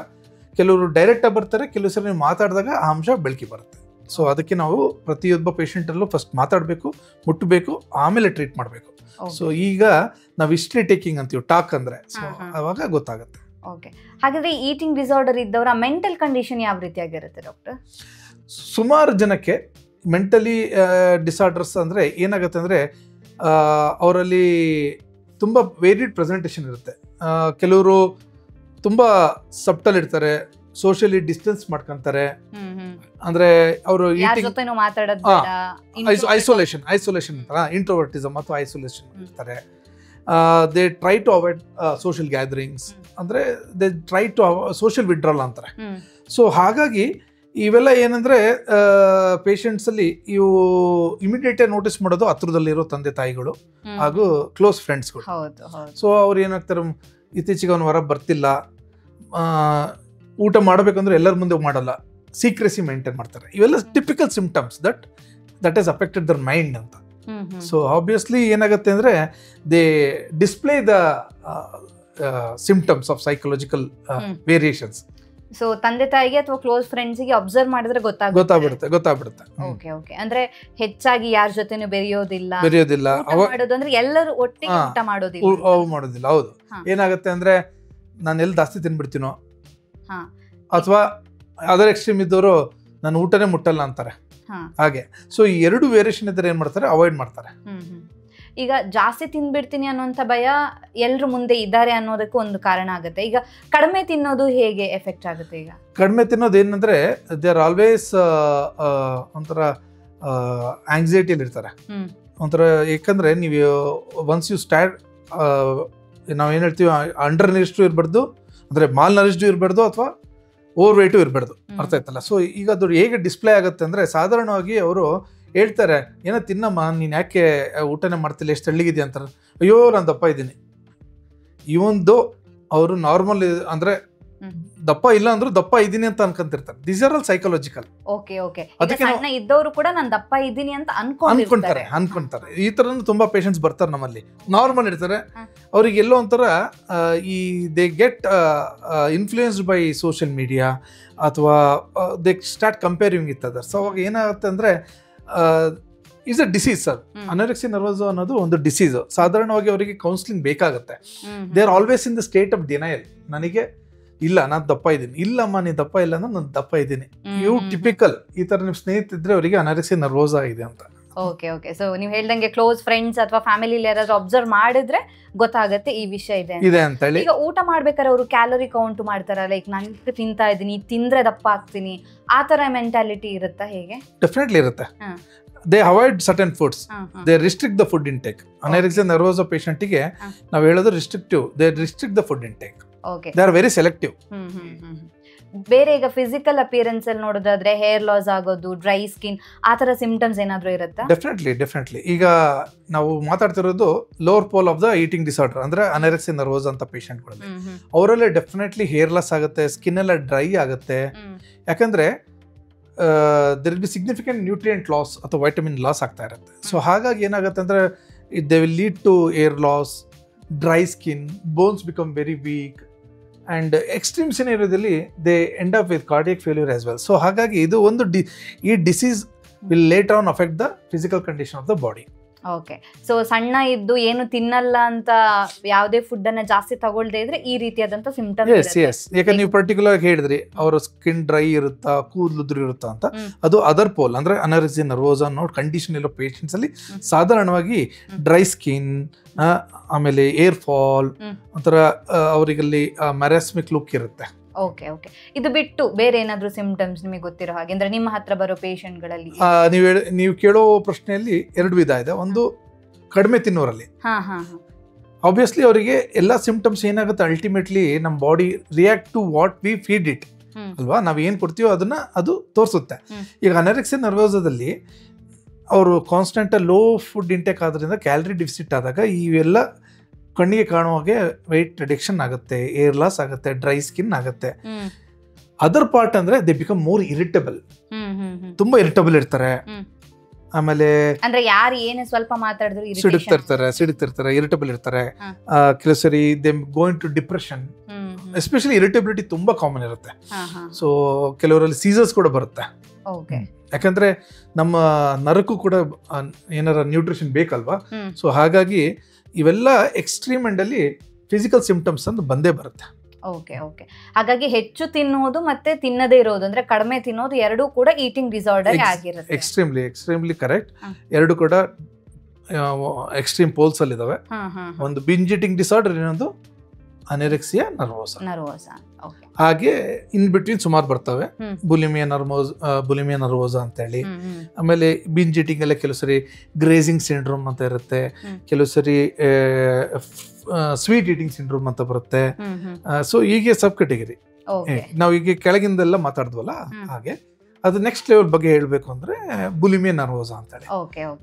S1: ಕೆಲವರು ಡೈರೆಕ್ಟಾಗಿ ಬರ್ತಾರೆ, ಕೆಲವು ಸರಿ ನೀವು ಮಾತಾಡಿದಾಗ ಆ ಅಂಶ ಬೆಳಕಿ ಬರುತ್ತೆ. ಸೊ ಅದಕ್ಕೆ ನಾವು ಪ್ರತಿಯೊಬ್ಬ ಪೇಷಂಟಲ್ಲೂ ಫಸ್ಟ್ ಮಾತಾಡಬೇಕು, ಮುಟ್ಟಬೇಕು, ಆಮೇಲೆ ಟ್ರೀಟ್ ಮಾಡಬೇಕು. ಸೊ ಈಗ ನಾವು ಹಿಸ್ಟ್ರಿ ಟೇಕಿಂಗ್ ಅಂತೀವಿ, ಟಾಕ್ ಅಂದರೆ, ಸೊ ಅವಾಗ ಗೊತ್ತಾಗುತ್ತೆ.
S2: ಓಕೆ, ಹಾಗಾದ್ರೆ ಈಟಿಂಗ್ ಡಿಸಾರ್ಡರ್ ಇದ್ದವರ ಮೆಂಟಲ್ ಕಂಡೀಷನ್ ಯಾವ ರೀತಿಯಾಗಿರುತ್ತೆ ಡಾಕ್ಟರ್?
S1: ಸುಮಾರು ಜನಕ್ಕೆ ಮೆಂಟಲಿ ಡಿಸಾರ್ಡರ್ಸ್ ಅಂದರೆ ಏನಾಗುತ್ತೆ ಅಂದರೆ ಅವರಲ್ಲಿ ತುಂಬ ವೇರಿಡ್ ಪ್ರೆಸೆಂಟೇಷನ್ ಇರುತ್ತೆ. ಕೆಲವರು ತುಂಬ ಸಬ್ಟಲ್ ಇರ್ತಾರೆ, ಸೋಷಿಯಲಿ ಡಿಸ್ಟೆನ್ಸ್ ಮಾಡ್ಕೊಂತಾರೆ, ಅಂದ್ರೆ ಅವರು ಐಸೋಲೇಷನ್ ಅಂತಾರ, ಇಂಟ್ರೋವರ್ಟಿಸಮ್ ಅಥವಾ ಐಸೋಲೇಷನ್ ಇರ್ತಾರೆ. They try to avoid social gatherings, ಅಂದ್ರೆ they try to social withdrawal ಅಂತಾರೆ. ಸೊ ಹಾಗಾಗಿ ಇವೆಲ್ಲ ಏನಂದ್ರೆ ಪೇಷಂಟ್ಸ್ ಅಲ್ಲಿ ಇವು ಇಮಿಡಿಯೇಟ್ ನೋಟಿಸ್ ಮಾಡೋದು ಹತ್ರದಲ್ಲಿರೋ ತಂದೆ ತಾಯಿಗಳು ಹಾಗೂ ಕ್ಲೋಸ್ ಫ್ರೆಂಡ್ಸ್ಗಳು. ಸೊ ಅವ್ರು ಏನಾಗ್ತಾರೆ, ಇತ್ತೀಚೆಗೆ ಅವನು ಹೊರ ಬರ್ತಿಲ್ಲ, ಊಟ ಮಾಡಬೇಕಂದ್ರೆ ಎಲ್ಲರ ಮುಂದೆ ಮಾಡಲ್ಲ, ಸೀಕ್ರೆಸಿ ಮೇಂಟೈನ್ ಮಾಡ್ತಾರೆ. ಇವೆಲ್ಲ typical symptoms that is affected there mind ಅಂತ. ಸೊ ಆಬ್ವಿಯಸ್ಲಿ ಏನಾಗುತ್ತೆ ಅಂದ್ರೆ they display the symptoms of psychological variations.
S2: So ತಂದೆ ತಾಯಿಗೆ ಅಥವಾ ಕ್ಲೋಸ್ ಫ್ರೆಂಡ್ಸ್ಗೆ ಅಬ್ಸರ್ವ್ ಮಾಡಿದ್ರೆ
S1: ಗೊತ್ತಾಗ್ಬಿಡುತ್ತೆ.
S2: ಓಕೆ ಓಕೆ, ಅಂದ್ರೆ ಹೆಚ್ಚಾಗಿ ಯಾರ ಜೊತೆನೂ ಬೆರೆಯೋದಿಲ್ಲ ಮಾಡೋದು, ಅಂದ್ರೆ ಎಲ್ಲರೂ ಒಟ್ಟಿಗೆ ಊಟ
S1: ಮಾಡೋದಿಲ್ಲ. ಹೌದು, ಏನಾಗುತ್ತೆ ಅಂದ್ರೆ ನಾನು ಎಲ್ಲಿ ಜಾಸ್ತಿ ತಿನ್ಬಿಡ್ತೀನೋ, ಅಥವಾ ಅದರ್ ಎಕ್ಸ್ಟ್ರೀಮ್ ಇದ್ದವರು ನಾನು ಊಟನೇ ಮುಟ್ಟಲ್ಲ ಅಂತಾರೆ. ಹಾಗೆ ಸೊ ಈ ಎರಡು ವೇರಿಯೇಷನ್ ಇದ್ರೆ ಏನ್ ಮಾಡ್ತಾರೆ, ಅವಾಯ್ಡ್ ಮಾಡ್ತಾರೆ.
S2: ಈಗ ಜಾಸ್ತಿ ತಿನ್ಬಿಡ್ತೀನಿ ಅನ್ನೋಂಥ ಭಯ ಎಲ್ರು ಮುಂದೆ ಇದ್ದಾರೆ ಅನ್ನೋದಕ್ಕೂ ಒಂದು ಕಾರಣ ಆಗುತ್ತೆ. ಈಗ ಕಡಿಮೆ ತಿನ್ನೋದು ಹೇಗೆ ಎಫೆಕ್ಟ್ ಆಗುತ್ತೆ? ಈಗ
S1: ಕಡಿಮೆ ತಿನ್ನೋದು ಏನಂದ್ರೆ ದೇ ಆರ್ ಆಲ್ವೇಸ್ ಒಂಥರ ಆಂಗ್ಸೈಟಿಯಲ್ಲಿ ಇರ್ತಾರೆ. ಒಂಥರ ಯಾಕಂದ್ರೆ ನೀವು ಒನ್ಸ್ ಯು ಸ್ಟಾರ್ಟ್, ನಾವೇನು ಹೇಳ್ತೀವಿ, ಅಂಡರ್ ನರಿಶ್ಡು ಇರಬಾರ್ದು, ಅಂದ್ರೆ ಮಾಲ್ ನರಿಶ್ಡು ಇರಬಾರ್ದು, ಅಥವಾ ಓವರ್ ವೇಟು ಇರಬಾರ್ದು. ಅರ್ಥ ಆಯ್ತಲ್ಲ? ಸೊ ಈಗ ಅದು ಹೇಗೆ ಡಿಸ್ಪ್ಲೇ ಆಗುತ್ತೆ ಅಂದರೆ, ಸಾಧಾರಣವಾಗಿ ಅವರು ಹೇಳ್ತಾರೆ, ಏನೋ ತಿನ್ನಮ್ಮ, ನೀನು ಯಾಕೆ ಊಟನೇ ಮಾಡ್ತಿಲ್ಲ, ಎಷ್ಟು ತೆಳ್ಳಗಿದೆಯಾ ಅಂತಾರೆ. ಅಯ್ಯೋ ನಾನು ದಪ್ಪ ಇದ್ದೀನಿ. ಇವೊಂದು ಅವರು ನಾರ್ಮಲ್ ಅಂದರೆ ದಪ್ಪ ಇಲ್ಲ ಅಂದ್ರೂ ದಪ್ಪ ಇದ್ದೀನಿ ಅಂತ ಅನ್ಕೊಂತಿರ್ತಾರೆ. This are all psychological.
S2: Okay okay, ಅದಕ್ಕೆ ಇದ್ದವರು ಕೂಡ ನಾನು ದಪ್ಪ ಇದ್ದೀನಿ ಅಂತ ಅನ್ಕೊಂತಾರೆ.
S1: ಈ ತರ ತುಂಬಾ ಪೇಷಂಟ್ಸ್ ಬರ್ತಾರೆ ನಮ್ಮಲ್ಲಿ, ನಾರ್ಮಲ್ ಇರ್ತಾರೆ. ಅವ್ರಿಗೆ ಎಲ್ಲೋ ಒಂಥರ ಈ they get influenced by social media, ಅಥವಾ they start comparing with others. So ಅವಾಗ ಏನಾಗುತ್ತೆ ಅಂದ್ರೆ is a disease sir. Anorexia nervosa ಅನ್ನೋದು ಒಂದು ಡಿಸೀಸ್. ಸಾಧಾರಣವಾಗಿ ಅವರಿಗೆ ಕೌನ್ಸಿಲಿಂಗ್ ಬೇಕಾಗುತ್ತೆ. They are always in the state of denial. ನನಗೆ ಇಲ್ಲ, ನಾನು ದಪ್ಪ ಇದ್ದೀನಿ, ಇಲ್ಲಮ್ಮ ನೀನು ದಪ್ಪ ಇಲ್ಲ ಅಂದ್ರೆ ನಾನು ದಪ್ಪ ಇದ್ದೀನಿ. ಇವು ಟಿಪಿಕಲ್. ಈ ತರ ನಿಮ್ಮ ಸ್ನೇಹಿತರಿದ್ರೆ ಅವರಿಗೆ ಅನೋರೆಕ್ಸಿಯಾ ನರ್ವೋಸಾ ಇದೆ ಅಂತ.
S2: ಓಕೆ ಓಕೆ, ಸೊ ನೀವು ಹೇಳ್ದಂಗೆ ಕ್ಲೋಸ್ ಫ್ರೆಂಡ್ಸ್ ಅಥವಾ ಫ್ಯಾಮಿಲಿಲಿ ಯಾರಾದ್ರೂ ಅಬ್ಸರ್ವ್ ಮಾಡಿದ್ರೆ ಗೊತ್ತಾಗುತ್ತೆ ಈ ವಿಷಯ ಇದೆ ಅಂತ ಹೇಳಿ. ಈಗ ಊಟ ಮಾಡ್ಬೇಕಾದ್ರೆ ಅವರು ಕ್ಯಾಲೋರಿ ಕೌಂಟ್ ಮಾಡ್ತಾರ, ಲೈಕ್ ನಾನು ತಿಂತಾ ಇದ್ದೀನಿ, ತಿಂದ್ರೆ ದಪ್ಪ ಆಗ್ತೀನಿ, ಆ ತರ ಮೆಂಟಾಲಿಟಿ ಇರುತ್ತಾ? ಹೇಗೆ?
S1: ಡೆಫಿನೆಟ್ಲಿ ಇರುತ್ತೆ. They avoid certain foods, they restrict the food intake. Anorexia nervosa ಪೇಷಂಟಿಗೆ ನಾವು ಹೇಳೋದು restrictive, they restrict the food intake. They are very selective.
S2: ಬೇರೆ ಈಗ ಫಿಸಿಕಲ್ ಅಪಿಯರೆನ್ಸ್ ಅಲ್ಲಿ ನೋಡೋದಾದ್ರೆ ಹೇರ್ ಲಾಸ್ ಆಗೋದು, ಡ್ರೈ ಸ್ಕಿನ್, ಆ ತರ ಸಿಂಪ್ಟಮ್ಸ್ ಏನಾದ್ರು ಇರುತ್ತಾ?
S1: ಡೆಫಿನೆಟ್ಲಿ. ಈಗ ನಾವು ಮಾತಾಡ್ತಿರೋದು lower pole of the eating disorder, ಅಂದ್ರೆ ಅನೋರೆಕ್ಸಿಯಾ ನರ್ವೋಸಾ ಅಂತ ಪೇಷಂಟ್ಗಳಲ್ಲಿ. ಅವರಲ್ಲೇ ಡೆಫಿನೆಟ್ಲಿ ಹೇರ್ ಲಾಸ್ ಆಗುತ್ತೆ, ಸ್ಕಿನ್ ಎಲ್ಲ ಡ್ರೈ ಆಗುತ್ತೆ. ಯಾಕಂದ್ರೆ there will be significant nutrient loss ಅಥವಾ ವೈಟಮಿನ್ ಲಾಸ್ ಆಗ್ತಾ ಇರುತ್ತೆ. ಸೊ ಹಾಗಾಗಿ ಏನಾಗುತ್ತೆ ಅಂದ್ರೆ they will lead to hair loss, dry skin, bones become very weak, and extreme ಸಿನಾರಿಯೋದಲ್ಲಿ they end up with cardiac failure as well. So ಹಾಗಾಗಿ ಇದು ಒಂದು ಈ disease will later on affect the physical condition of the body.
S2: Okay, so ಸಣ್ಣ ಇದ್ದು ಏನು ತಿನ್ನಲ್ಲ ಅಂತ ಯಾವುದೇ ಫುಡ್ ಅನ್ನ ಜಾಸ್ತಿ ತಗೊಳ್ದೇ ಇದ್ರೆ ಈ ರೀತಿಯಾದಂತ ಸಿಂಪ್ಟಮ್ಸ್.
S1: ಯಾಕಂದ್ರೆ ನೀವು ಪರ್ಟಿಕ್ಯುಲರ್ ಆಗಿ ಹೇಳಿದ್ರಿ, ಅವರ ಸ್ಕಿನ್ ಡ್ರೈ ಇರುತ್ತಾ, ಕೂದಲು ಉದುರು ಇರುತ್ತಾ ಅಂತ. ಅದು ಅದರ್ ಪೋಲ್, ಅಂದ್ರೆ ಅನೋರೆಕ್ಸಿಯಾ ನರ್ವೋಸಾ ಅನ್ನೋ ಕಂಡೀಷನ್ ಇರೋ ಪೇಷಂಟ್ಸ್ ಅಲ್ಲಿ ಸಾಧಾರಣವಾಗಿ ಡ್ರೈ ಸ್ಕಿನ್, ಆಮೇಲೆ ಏರ್ ಫಾಲ್, ಒಂಥರ ಅವರಿಗಲ್ಲಿ ಮ್ಯಾರಾಸ್ಮಿಕ್ ಲುಕ್ ಇರುತ್ತೆ.
S2: ಓಕೆ ಓಕೆ, ಇದು ಬಿಟ್ಟು ಬೇರೆ ಏನಾದ್ರು ಸಿಂಪ್ಟಮ್ಸ್ ನಿಮಗೆ ಗೊತ್ತಿರೋ ಹಾಗೆ, ಅಂದ್ರೆ ನಿಮ್ಮ ಹತ್ರ ಬರೋ ಪೇಷಂಟ್ಗಳಲ್ಲಿ?
S1: ನೀವು ಕೇಳೋ ಪ್ರಶ್ನೆಯಲ್ಲಿ ಎರಡು ವಿಧ ಇದೆ. ಒಂದು ಕಡಿಮೆ ತಿನ್ನೋರಲ್ಲಿ, ಆಬ್ವಿಯಸ್ಲಿ ಅವರಿಗೆ ಎಲ್ಲ ಸಿಂಪ್ಟಮ್ಸ್ ಏನಾಗುತ್ತೆ, ಅಲ್ಟಿಮೇಟ್ಲಿ ನಮ್ಮ body react to what we feed it ಅಲ್ವಾ. ನಾವು ಏನು ಕೊಡ್ತೀವೋ ಅದನ್ನ ಅದು ತೋರಿಸುತ್ತೆ. ಈಗ ಅನೋರೆಕ್ಸಿಯಾ ನರ್ವೋಸಾದಲ್ಲಿ ಅವರು ಕಾನ್ಸ್ಟೆಂಟ್ ಲೋ ಫುಡ್ ಇಂಟೇಕ್ ಆದ್ರಿಂದ ಕ್ಯಾಲರಿ ಡಿಫಿಸಿಟ್ ಆದಾಗ ಇವೆಲ್ಲ ಕಣ್ಣಿಗೆ ಕಾಣುವಾಗೆ ವೆಯ್ಟ್ ರಿಡಕ್ಷನ್ ಆಗುತ್ತೆ, ಏರ್ ಲಾಸ್ ಆಗುತ್ತೆ, ಡ್ರೈ ಸ್ಕಿನ್ ಆಗುತ್ತೆ. ಅದರ್ ಪಾರ್ಟ್ ಅಂದ್ರೆ ದೇ ಬಿಕಮ್ ಮೋರ್ ಇರಿಟಬಲ್, ತುಂಬಾ ಇರಿಟಬಲ್ ಇರ್ತಾರೆ. ಆಮೇಲೆ
S2: ಅಂದ್ರೆ ಯಾರು ಏನು ಸ್ವಲ್ಪ ಮಾತಾಡಿದ್ರು
S1: ಸಿಡುಕ್ತಿರ್ತಾರೆ, ಇರಿಟಬಲ್ ಇರ್ತಾರೆ. ಕೆಲವು ಸರಿ they going to depression, especially irritability ತುಂಬಾ ಕಾಮನ್ ಇರುತ್ತೆ. ಸೊ ಕೆಲವರಲ್ಲಿ ಸೀಸರ್ಸ್ ಕೂಡ ಬರುತ್ತೆ. ಯಾಕಂದ್ರೆ ನಮ್ಮ ನರಕ್ಕೂ ಕೂಡ ಏನಾರ ನ್ಯೂಟ್ರಿಷನ್ ಬೇಕಲ್ವಾ. ಸೊ ಹಾಗಾಗಿ ಇವೆಲ್ಲ ಎಕ್ಸ್ಟ್ರೀಮ್ ಎಂಡ್ ಅಲ್ಲಿ ಫಿಸಿಕಲ್ ಸಿಂಪ್ಟಮ್ಸ್ ಅಂತ ಬಂದೇ ಬರುತ್ತೆ.
S2: ಹಾಗಾಗಿ ಹೆಚ್ಚು ತಿನ್ನುವುದು ಮತ್ತೆ ತಿನ್ನದೇ ಇರೋದು ಅಂದ್ರೆ ಕಡಿಮೆ ತಿನ್ನೋದು ಎರಡೂ ಕೂಡ ಈಟಿಂಗ್ ಡಿಸಾರ್ಡರ್ ಆಗಿರುತ್ತೆ.
S1: Extremely correct. ಎರಡು ಕೂಡ ಎಕ್ಸ್ಟ್ರೀಮ್ ಪೋಲ್ಸ್ ಅಲ್ಲಿ ಇದಾವೆ. ಒಂದು ಬಿಂಜ್ ಈಟಿಂಗ್ ಡಿಸಾರ್ಡರ್, ಇನ್ನೊಂದು ಅನೆರೆಕ್ಸಿಯಾ ನರ್ವೋಸಾ. ಹಾಗೆ ಇನ್ ಬಿಟ್ವೀನ್ ಸುಮಾರು ಬರ್ತವೆ. ಬುಲಿಮಿಯಾ ನರ್ವೋಸಾ ಅಂತ ಹೇಳಿ. ಆಮೇಲೆ ಬಿಂಜ್ ಈಟಿಂಗ್ ಅಲ್ಲೇ ಕೆಲವು ಸರಿ ಗ್ರೇಸಿಂಗ್ ಸಿಂಡ್ರೋಮ್ ಅಂತ ಇರುತ್ತೆ, ಕೆಲವು ಸರಿ ಸ್ವೀಟ್ ಈಟಿಂಗ್ ಸಿಂಡ್ರೋಮ್ ಅಂತ ಬರುತ್ತೆ. ಸೊ ಹೀಗೆ ಸಬ್ ಕೆಟಗರಿ ನಾವು ಈಗ ಕೆಳಗಿಂದೆಲ್ಲ ಮಾತಾಡಿದ್ವಲ್ಲ, ಹಾಗೆ ಅದು ನೆಕ್ಸ್ಟ್ ಲೆವೆಲ್ ಬಗ್ಗೆ ಹೇಳ್ಬೇಕು ಅಂದ್ರೆ ಬುಲಿಮಿಯಾ ನರ್ವೋಸಾ ಅಂತ ಹೇಳಿ.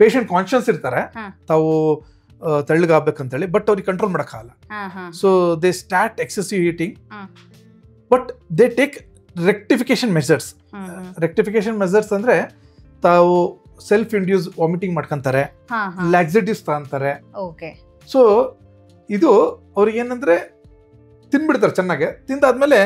S1: ಪೇಷಂಟ್ ಕಾನ್ಶಿಯಸ್ ಇರ್ತಾರೆ ತಾವು ತೆಳ್ಳಗಾಗಬೇಕಂತೇಳಿ, ಬಟ್ ಅವ್ರಿಗೆ ಕಂಟ್ರೋಲ್ ಮಾಡೋಕ್ಕಾಗಲ್ಲ. So they start excessive eating, but they take rectification measures. Rectification measures ಅಂದ್ರೆ ತಾವು ಸೆಲ್ಫ್ ಇಂಡ್ಯೂಸ್ ವಾಮಿಟಿಂಗ್ ಮಾಡ್ಕೊಂತಾರೆ, ಲ್ಯಾಕ್ಸಿಟಿವ್ಸ್ ತಗೊಂತಾರೆ. ಸೊ ಇದು ಅವ್ರಿಗೆ ಏನಂದ್ರೆ ತಿನ್ಬಿಡ್ತಾರೆ, ಚೆನ್ನಾಗೆ ತಿಂದಾದ್ಮೇಲೆ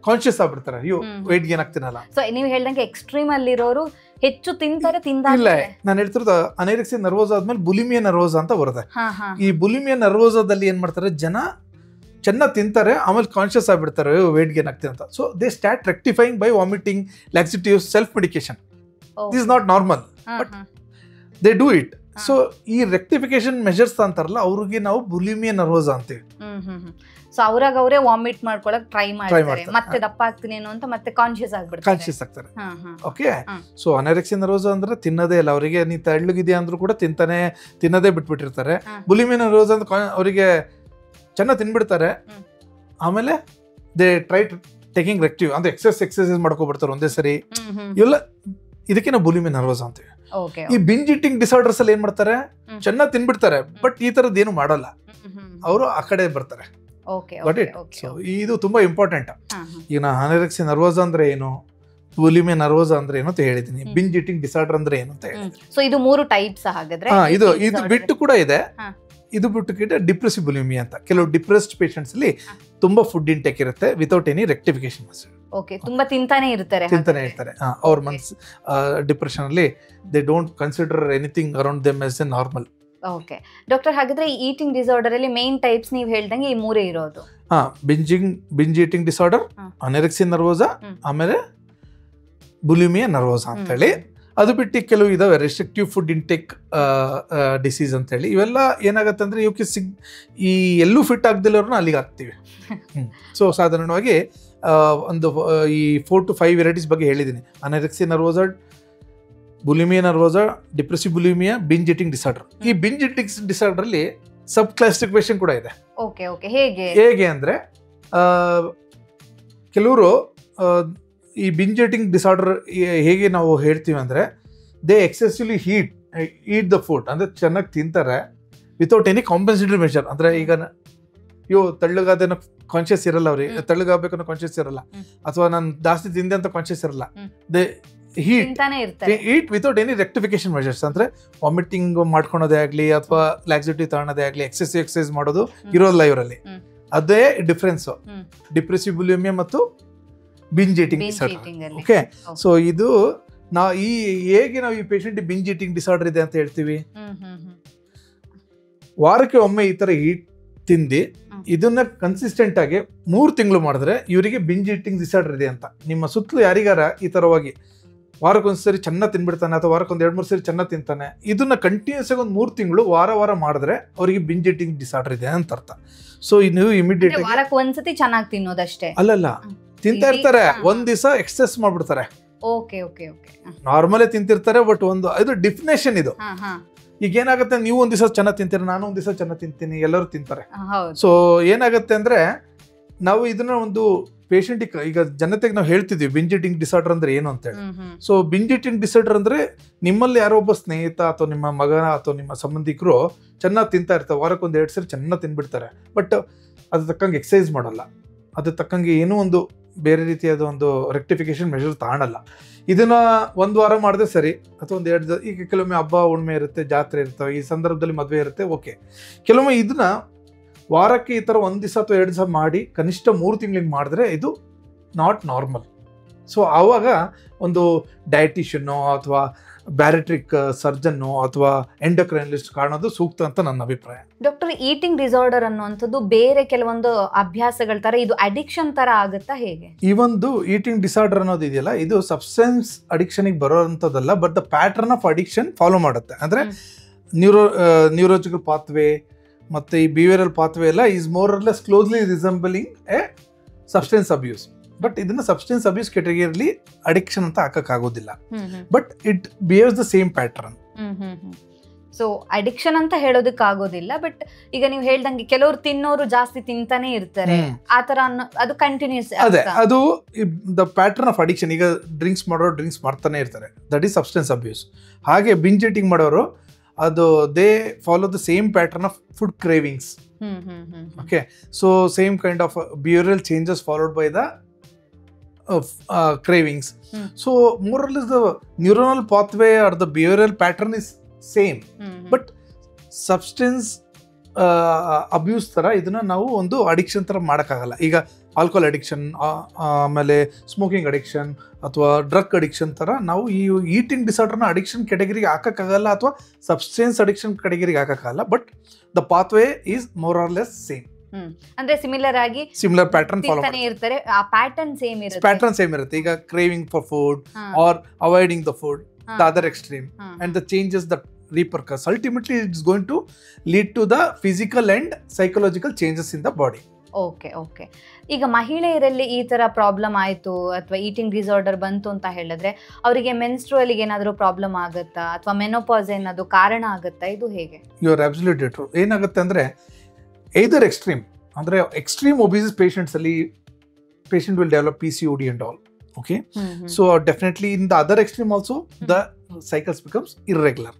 S1: ಕಾನ್ಶಿಯಸ್ ಆಗ್ಬಿಡ್ತಾರೆ, ಅಯ್ಯೋ ವೆಯ್ಟ್ ಗೇನ್ ಆಗ್ತೀನಲ್ಲ.
S2: ಸೊ ನೀವು ಹೇಳ್ದಂಗೆ ಎಕ್ಸ್ಟ್ರೀಮ್ ಅಲ್ಲಿರೋರು ಹೆಚ್ಚು ತಿಂತಾರೆ.
S1: ಇಲ್ಲ, ನಾನು ಹೇಳ್ತಿರೋದು ಅನೆರೆಕ್ಸಿಯಾ ನರ್ವೋಸಾ ಆದ್ಮೇಲೆ ಬುಲಿಮಿಯಾ ನರ್ವೋಸಾ ಅಂತ ಬರುತ್ತೆ. ಈ ಬುಲಿಮಿಯಾ ನರ್ವೋಸಾದಲ್ಲಿ ಏನ್ ಮಾಡ್ತಾರೆ, ಜನ ಚೆನ್ನಾಗಿ ತಿಂತಾರೆ, ಆಮೇಲೆ ಕಾನ್ಶಿಯಸ್ ಆಗ್ಬಿಡ್ತಾರೆ, ವೆಯ್ಟ್ ಗೇನ್ ಆಗ್ತೀನಿ ಅಂತ. So they start rectifying by vomiting, laxatives, self medication. This is not normal, but they do it. So ಈ ರೆಕ್ಟಿಫಿಕೇಶನ್ ಮೆಜರ್ಸ್ ಅಂತಾರಲ್ಲ, ಅವ್ರಿಗೆ ನಾವು ಬುಲಿಮಿಯಾ ನರ್ವೋಸಾ ಅಂತೀವಿ.
S2: ಸೊ ಅವ್ರಾಗ ಅವರೇ ವಾಮಿಟ್ ಮಾಡ್ಕೊಳಕ್ ಟ್ರೈ ಮಾಡ್ತಾರೆ, ಮತ್ತೆ ದಪ್ಪ ಆಗ್ತೀನಿ ಅಂತ ಮತ್ತೆ ಕಾನ್ಶಿಯಸ್
S1: ಆಗ್ತಾರೆ. ಓಕೆ. ಸೊ ಅನೆರೆಕ್ಸಿಯಾ ನರ್ವೋಸಾ ಅಂದ್ರೆ ತಿನ್ನೋದೇ ಇಲ್ಲ ಅವರಿಗೆ. ನೀ ತೆಳ್ಳಗಿದೆಯಾ ಅಂದ್ರೂ ಕೂಡ ತಿನ್ನೋದೇ ಬಿಟ್ಬಿಟ್ಟಿರ್ತಾರೆ. ಬುಲಿಮಿಯಾ ನರ್ವೋಸಾ ಅಂತ ಅವರಿಗೆ ಚೆನ್ನಾಗಿ ತಿನ್ಬಿಡ್ತಾರೆ, ಆಮೇಲೆ ದೇ ಟ್ರೈ ಟೇಕಿಂಗ್ ರೆಕ್ಟಿವ್ ಅಂದ್ರೆ ಎಕ್ಸರ್ಸೈಸ್ ಮಾಡ್ಕೊಬಿಡ್ತಾರೆ ಒಂದೇ ಸರಿ. ಇವೆಲ್ಲ ಇದಕ್ಕೆ ನಾವು ಬುಲಿಮಿಯಾ ನರ್ವೋಸಾ ಅಂತೀವಿ. ಈ ಬಿಂಜ್ ಈಟಿಂಗ್ ಡಿಸಾರ್ಡರ್ಸ್ ಅಲ್ಲಿ ಏನ್ ಮಾಡ್ತಾರೆ, ಚೆನ್ನಾಗಿ ತಿನ್ಬಿಡ್ತಾರೆ, ಬಟ್ ಈ ತರದ್ ಏನು ಮಾಡಲ್ಲ, ಅವರು ಆ ಕಡೆ ಬರ್ತಾರೆ. ಇದು ತುಂಬಾ ಇಂಪಾರ್ಟೆಂಟ್. ಈಗ ನಾ ಅನೆರೆಕ್ಸಿಯಾ ನರ್ವೋಸಾ ಅಂದ್ರೆ ಏನು, ಬುಲಿಮಿಯಾ ನರ್ವೋಸಾ ಅಂದ್ರೆ ಏನು ಅಂತ ಹೇಳಿದೀನಿ, ಬಿಂಜ್ ಈಟಿಂಗ್ ಡಿಸಾರ್ಡರ್ ಅಂದ್ರೆ ಏನು ಅಂತ ಹೇಳಿದೀನಿ.
S2: ಸೊ ಇದು ಮೂರು ಟೈಪ್ಸ್ ಹಾಗಾದ್ರೆ.
S1: ಇದು ಬಿಟ್ಟು ಕೂಡ ಇದೆ. ಇದು ಬಿಟ್ಟು ಡಿಪ್ರೆಸಿವ್ ಬುಲಿಮಿಯಾ ಅಂತ, ಕೆಲವು ಡಿಪ್ರೆಸ್ಡ್ ಪೇಷಂಟ್ಸ್ ಅಲ್ಲಿ ತುಂಬಾ ಫುಡ್ ಇಂಟೇಕ್ ಇರುತ್ತೆ ವಿತೌಟ್ ಎನಿ ರೆಕ್ಟಿಫಿಕೇಶನ್.
S2: ತುಂಬಾ ತಿಂತಾನೆ ಇರ್ತಾರೆ.
S1: ಅವ್ರ ಮನ್ಸು ಡಿಪ್ರೆಷನ್ ಅಲ್ಲಿ they don't consider anything around them as A normal.
S2: Okay doctor, ಹಾಗಾದ್ರೆ ಈ ಈಟಿಂಗ್ ಡಿಸಾರ್ಡರ್ ಅಲ್ಲಿ ಮೇನ್ ಟೈಪ್ಸ್ ನೀವು ಹೇಳ್ದಂಗೆ ಈ ಮೂರೇ ಇರೋದು.
S1: ಬಿಂಜ್ ಈಟಿಂಗ್ ಡಿಸಾರ್ಡರ್, ಅನೆರೆಕ್ಸಿಯಾ ನರ್ವೋಸಾ, ಆಮೇಲೆ ಬುಲಿಮಿಯಾ ನರ್ವೋಸಾ ಅಂತ ಹೇಳಿ. ಅದು ಬಿಟ್ಟು ಕೆಲವು ಇದಾವೆ ರೆಸ್ಟ್ರಿಕ್ಟಿವ್ ಫುಡ್ ಇಂಟೇಕ್ ಡಿಸೀಸ್ ಅಂತ ಹೇಳಿ. ಇವೆಲ್ಲ ಏನಾಗುತ್ತೆ ಅಂದ್ರೆ ಇವಕ್ಕೆ ಈ ಎಲ್ಲೂ ಫಿಟ್ ಆಗದಿಲ್ಲವ್ರನ್ನ ಅಲ್ಲಿಗೆ ಹಾಕ್ತೀವಿ. ಸೊ ಸಾಧಾರಣವಾಗಿ ಒಂದು ಈ 4 to 5 ವೆರೈಟೀಸ್ ಬಗ್ಗೆ ಹೇಳಿದ್ದೀನಿ. ಅನೆರೆಕ್ಸಿಯಾ ನರ್ವೋಸಾ, ಬುಲಿಮಿಯಾ ನರ್ವೋಸಾ, ಡಿಪ್ರೆಸಿವ್ ಬುಲಿಮಿಯಾ, ಬಿಂಜ್ ಈಟಿಂಗ್ ಡಿಸಾರ್ಡರ್. ಈ ಬಿಂಜ್ ಈಟಿಂಗ್ ಡಿಸಾರ್ಡರ್ ಅಲ್ಲಿ ಸಬ್ ಕ್ಲಾಸಿಫಿಕೇಶನ್ ಕೂಡ ಇದೆ. ಹೇಗೆ ಅಂದ್ರೆ ಕೆಲವರು ಈ ಬಿಂಜ್ ಈಟಿಂಗ್ ಡಿಸಾರ್ಡರ್ ಹೇಗೆ ನಾವು ಹೇಳ್ತೀವಿ ಅಂದ್ರೆ, they excessively eat the food, ಅಂದ್ರೆ ಚೆನ್ನಾಗಿ ತಿಂತಾರೆ ವಿತೌಟ್ ಎನಿ ಕಾಂಪೆನ್ಸೇಟರಿ ಮೆಷರ್. ಅಂದ್ರೆ ಈಗ ತೆಳ್ಳಗಾದೇನೋ ಕಾನ್ಶಿಯಸ್ ಇರಲ್ಲ, ಅವ್ರಿಗೆ ತೆಳ್ಳಗಾಗಬೇಕನ್ನೋ ಕಾನ್ಶಿಯಸ್ ಇರಲ್ಲ, ಅಥವಾ ನಾನು ಜಾಸ್ತಿ ತಿಂದೆ ಅಂತ ಕಾನ್ಶಿಯಸ್ ಇರಲ್ಲ. They eat without any rectification measures. ಅಂದ್ರೆ ವಾಮಿಟಿಂಗ್ ಮಾಡ್ಕೊಳೋದೇ ಆಗ್ಲಿ, ಅಥವಾ ಲ್ಯಾಕ್ಸಿಟಿವ್ ತಗೊಳೋದೇ ಆಗ್ಲಿ, ಎಕ್ಸರ್ಸೈಸ್ ಮಾಡೋದು ಇರೋಲ್ಲ ಇವರಲ್ಲಿ. ಅದೇ ಡಿಫ್ರೆನ್ಸ್ ಡಿಪ್ರೆಸಿವ್ ಬುಲಿಮಿಯಾ ಮತ್ತು binge eating disorder. Okay. So ಇದು ಹೇಗೆ ನಾವು ಈ ಪೇಷಂಟ್ ಬಿಂಜ್ ಈಟಿಂಗ್ ಡಿಸಾರ್ಡರ್ ಇದೆ ಅಂತ ಹೇಳ್ತೀವಿ, ವಾರಕ್ಕೆ ಒಮ್ಮೆ ಈ ತರ ತಿಂದು ಇದನ್ನ ಕನ್ಸಿಸ್ಟೆಂಟ್ ಆಗಿ 3 ತಿಂಗಳು ಮಾಡಿದ್ರೆ ಇವರಿಗೆ ಬಿಂಜ್ ಈಟಿಂಗ್ ಡಿಸಾರ್ಡರ್ ಇದೆ ಅಂತ. ನಿಮ್ಮ ಸುತ್ತಲೂ ಯಾರಿಗಾರ ಈ ತರವಾಗಿ ವಾರಕ್ಕೊಂದ್ಸರಿ ಚೆನ್ನಾಗಿ ತಿನ್ಬಿಡ್ತಾನೆ, ಅಥವಾ ವಾರಕ್ಕೊಂದು 2-3 ಸರಿ ಚೆನ್ನಾಗಿ ತಿಂತಾನೆ, ಇದನ್ನ ಕಂಟಿನ್ಯೂಸ್ ಆಗಿ ಒಂದು 3 ತಿಂಗಳು ವಾರ ಮಾಡಿದ್ರೆ ಅವರಿಗೆ ಬಿಂಜ್ ಈಟಿಂಗ್ ಡಿಸಾರ್ಡರ್ ಇದೆ ಅಂತ ಅರ್ಥ. ಸೊ ನೀವು ಇಮಿಡಿಯೇಟ್
S2: ವಾರಕ್ಕೆ ಒಂದ್ಸತಿ ಚೆನ್ನಾಗಿ ತಿನ್ನೋದಷ್ಟೇ
S1: ಅಲ್ಲಲ್ಲ, ತಿಂತಾ ಇರ್ತಾರೆ, ಒಂದ್ ದಿವಸ ಎಕ್ಸೆಸ್ ಮಾಡ್ಬಿಡ್ತಾರೆ. ನಾರ್ಮಲೇ ತಿಂತಿರ್ತಾರೆ, ಬಟ್ ಇದು ಡಿಫಿನೇಷನ್ ಇದು. ಈಗ ಏನಾಗುತ್ತೆ, ನೀವು ಒಂದ್ ದಿವಸ ಚೆನ್ನಾಗಿ ತಿಂತೀರ, ನಾನು ಒಂದ್ ದಿವಸ ಚೆನ್ನಾಗಿ ತಿಂತೀನಿ, ಎಲ್ಲರೂ ತಿಂತಾರೆ. ಸೊ ಏನಾಗುತ್ತೆ ಅಂದ್ರೆ, ನಾವು ಇದನ್ನ ಒಂದು ಪೇಷಂಟ್ ಈಗ ಜನತೆಗೆ ನಾವು ಹೇಳ್ತಿದ್ವಿ ಬಿಂಜ್ ಈಟಿಂಗ್ ಡಿಸಾರ್ಡರ್ ಅಂದ್ರೆ ಏನು ಅಂತ ಹೇಳಿ. ಸೊ ಬಿಂಜ್ ಈಟಿಂಗ್ ಡಿಸಾರ್ಡರ್ ಅಂದ್ರೆ ನಿಮ್ಮಲ್ಲಿ ಯಾರೋ ಒಬ್ಬ ಸ್ನೇಹಿತ ಅಥವಾ ನಿಮ್ಮ ಮಗನ ಅಥವಾ ನಿಮ್ಮ ಸಂಬಂಧಿಕರು ಚೆನ್ನಾಗಿ ತಿಂತಾ ಇರ್ತಾರೆ, ವಾರಕ್ಕೆ 1-2 ಸರಿ ಚೆನ್ನಾಗಿ ತಿನ್ಬಿಡ್ತಾರೆ, ಬಟ್ ಅದ್ರ ತಕ್ಕಂಗೆ ಎಕ್ಸಸೈಸ್ ಮಾಡಲ್ಲ, ಅದ್ರ ತಕ್ಕಂಗೆ ಏನೋ ಒಂದು ಬೇರೆ ರೀತಿಯಾದ ಒಂದು ರೆಕ್ಟಿಫಿಕೇಶನ್ ಮೆಷರ್ ತಗೊಳಲ್ಲ. ಇದನ್ನ ಒಂದು ವಾರ ಮಾಡಿದ್ರೆ ಸರಿ, ಅಥವಾ ಒಂದು 2 ಈಗ ಕೆಲವೊಮ್ಮೆ ಹಬ್ಬ ಹುಣ್ಣಿಮೆ ಇರುತ್ತೆ, ಜಾತ್ರೆ ಇರ್ತವೆ, ಈ ಸಂದರ್ಭದಲ್ಲಿ ಮದುವೆ ಇರುತ್ತೆ, ಓಕೆ. ಕೆಲವೊಮ್ಮೆ ಇದನ್ನ ವಾರಕ್ಕೆ ಈ ಥರ 1 ದಿವಸ ಅಥವಾ 2 ದಿವಸ ಮಾಡಿ ಕನಿಷ್ಠ 3 ತಿಂಗಳಿಗೆ ಮಾಡಿದ್ರೆ ಇದು ನಾಟ್ ನಾರ್ಮಲ್. ಸೊ ಆವಾಗ ಒಂದು ಡಯಟಿಷಿಯನ್ನೋ ಅಥವಾ ಬ್ಯಾರಿಟ್ರಿಕ್ ಸರ್ಜನ್ನು ಅಥವಾ ಎಂಡೋಕ್ರೈನಲಿಸ್ಟ್ ಕಾಣೋದು ಸೂಕ್ತ ಅಂತ ನನ್ನ ಅಭಿಪ್ರಾಯ.
S2: ಡಾಕ್ಟರ್, ಈಟಿಂಗ್ ಡಿಸಾರ್ಡರ್ ಅನ್ನುವಂಥದ್ದು ಬೇರೆ ಕೆಲವೊಂದು ಅಭ್ಯಾಸಗಳ ತರ ಇದು ಅಡಿಕ್ಷನ್ ತರ ಆಗುತ್ತಾ ಹೇಗೆ?
S1: ಈ ಒಂದು ಈಟಿಂಗ್ ಡಿಸಾರ್ಡರ್ ಅನ್ನೋದು ಇದೆಯಲ್ಲ, ಇದು ಸಬ್ಸ್ಟೆನ್ಸ್ ಅಡಿಕ್ಷನ್ಗೆ ಬರೋಂಥದ್ದಲ್ಲ, but the pattern of addiction follow ಮಾಡುತ್ತೆ. ಅಂದರೆ ನ್ಯೂರೋಜಿಕಲ್ ಪಾತ್ವೇ ಮತ್ತು ಈ ಬಿಹೇವಿಯರಲ್ ಪಾತ್ವೇ ಎಲ್ಲ is more or less closely resembling a substance abuse. But ಇದನ್ನ ಸಬ್ಸ್ಟೆನ್ಸ್ ಅಬ್ಯೂಸ್ ಕೆಟಗರಿಯಲ್ಲಿ ಅಡಿಕ್ಷನ್ ಅಂತ ಹಾಕಕ್ಕಾಗೋದಿಲ್ಲ, but it behaves the same pattern.
S2: So addiction ಅಂತ ಹೇಳೋದಕ್ಕಾಗೋದಿಲ್ಲ, ಬಟ್ ಈಗ ನೀವು ಹೇಳ್ದಂಗೆ ಕೆಲವರು ತಿನ್ನೋರು ಜಾಸ್ತಿ ತಿಂತಾನೆ ಇರ್ತಾರೆ, ಆತರ ಅದು ಕಂಟಿನ್ಯೂಸ್.
S1: ಅದೇ ಅದು ದ ಪ್ಯಾಟರ್ನ್ ಆಫ್ ಅಡಿಕ್ಷನ್. ಈಗ ಡ್ರಿಂಕ್ಸ್ ಮಾಡೋರು ಡ್ರಿಂಕ್ಸ್ ಮಾಡ್ತಾನೆ ಇರ್ತಾರೆ, ದಟ್ ಈಸ್ ಸಬ್ಸ್ಟೆನ್ಸ್ ಅಬ್ಯೂಸ್. ಹಾಗೆ ಬಿಂಜ್ ಈಟಿಂಗ್ ಮಾಡೋರು ಅದು they follow the same pattern of food cravings. Okay, so same kind of behavioural changes followed by the cravings. So more or less the neuronal pathway or the behavioral pattern is same, but substance abuse ಥರ ಇದನ್ನ ನಾವು ಒಂದು addiction ಥರ ಮಾಡೋಕ್ಕಾಗಲ್ಲ. ಈಗ alcohol addiction, ಆಮೇಲೆ smoking addiction ಅಥವಾ drug addiction ಥರ ನಾವು ಈ ಈಟಿಂಗ್ ಡಿಸಾರ್ಡರ್ನ ಅಡಿಕ್ಷನ್ ಕೆಟಗರಿಗೆ ಹಾಕೋಕ್ಕಾಗಲ್ಲ, ಅಥವಾ ಸಬ್ಸ್ಟೆನ್ಸ್ ಅಡಿಕ್ಷನ್ ಕೆಟಗರಿಗೆ ಹಾಕೋಕ್ಕಾಗಲ್ಲ. But the pathway is more or less same.
S2: ಅಂದ್ರೆ ಸಿಮಿಲರ್
S1: ಪ್ಯಾಟರ್ನ್ ಫಾಲೋ
S2: ಇರ್ತಾರೆ, ಆ ಪ್ಯಾಟರ್ನ್
S1: ಸೇಮ್ ಇರುತ್ತೆ. ಈಗ craving for food or avoiding the food, the other extreme, and the changes that repercuss. Ultimately it's going to lead to the physical and psychological changes in the body.
S2: Okay. ಈಗ ಮಹಿಳೆಯರಲ್ಲಿ ಈ ತರ problem ಆಯ್ತು ಅಥವಾ eating disorder ಬಂತು ಅಂತ ಹೇಳಿದ್ರೆ ಅವರಿಗೆ ಮೆನ್ಸ್ಟ್ರುವಲ್ಗೆ ಏನಾದರೂ ಪ್ರಾಬ್ಲಮ್ ಆಗುತ್ತಾ ಅಥವಾ ಮೆನೋಪಾಸ್ ಏನಾದರೂ ಕಾರಣ ಆಗುತ್ತಾ? ಇದು ಹೇಗೆ?
S1: You are absolutely true. ಏನಾಗುತ್ತೆ ಅಂದರೆ either extreme, ಅಂದರೆ ಎಕ್ಸ್ಟ್ರೀಮ್ ಒಬಿಸಿಸ್ ಪೇಷಂಟ್ಸ್ ಅಲ್ಲಿ patient will develop PCOD and all. Okay, so definitely in the other extreme also the cycles becomes irregular.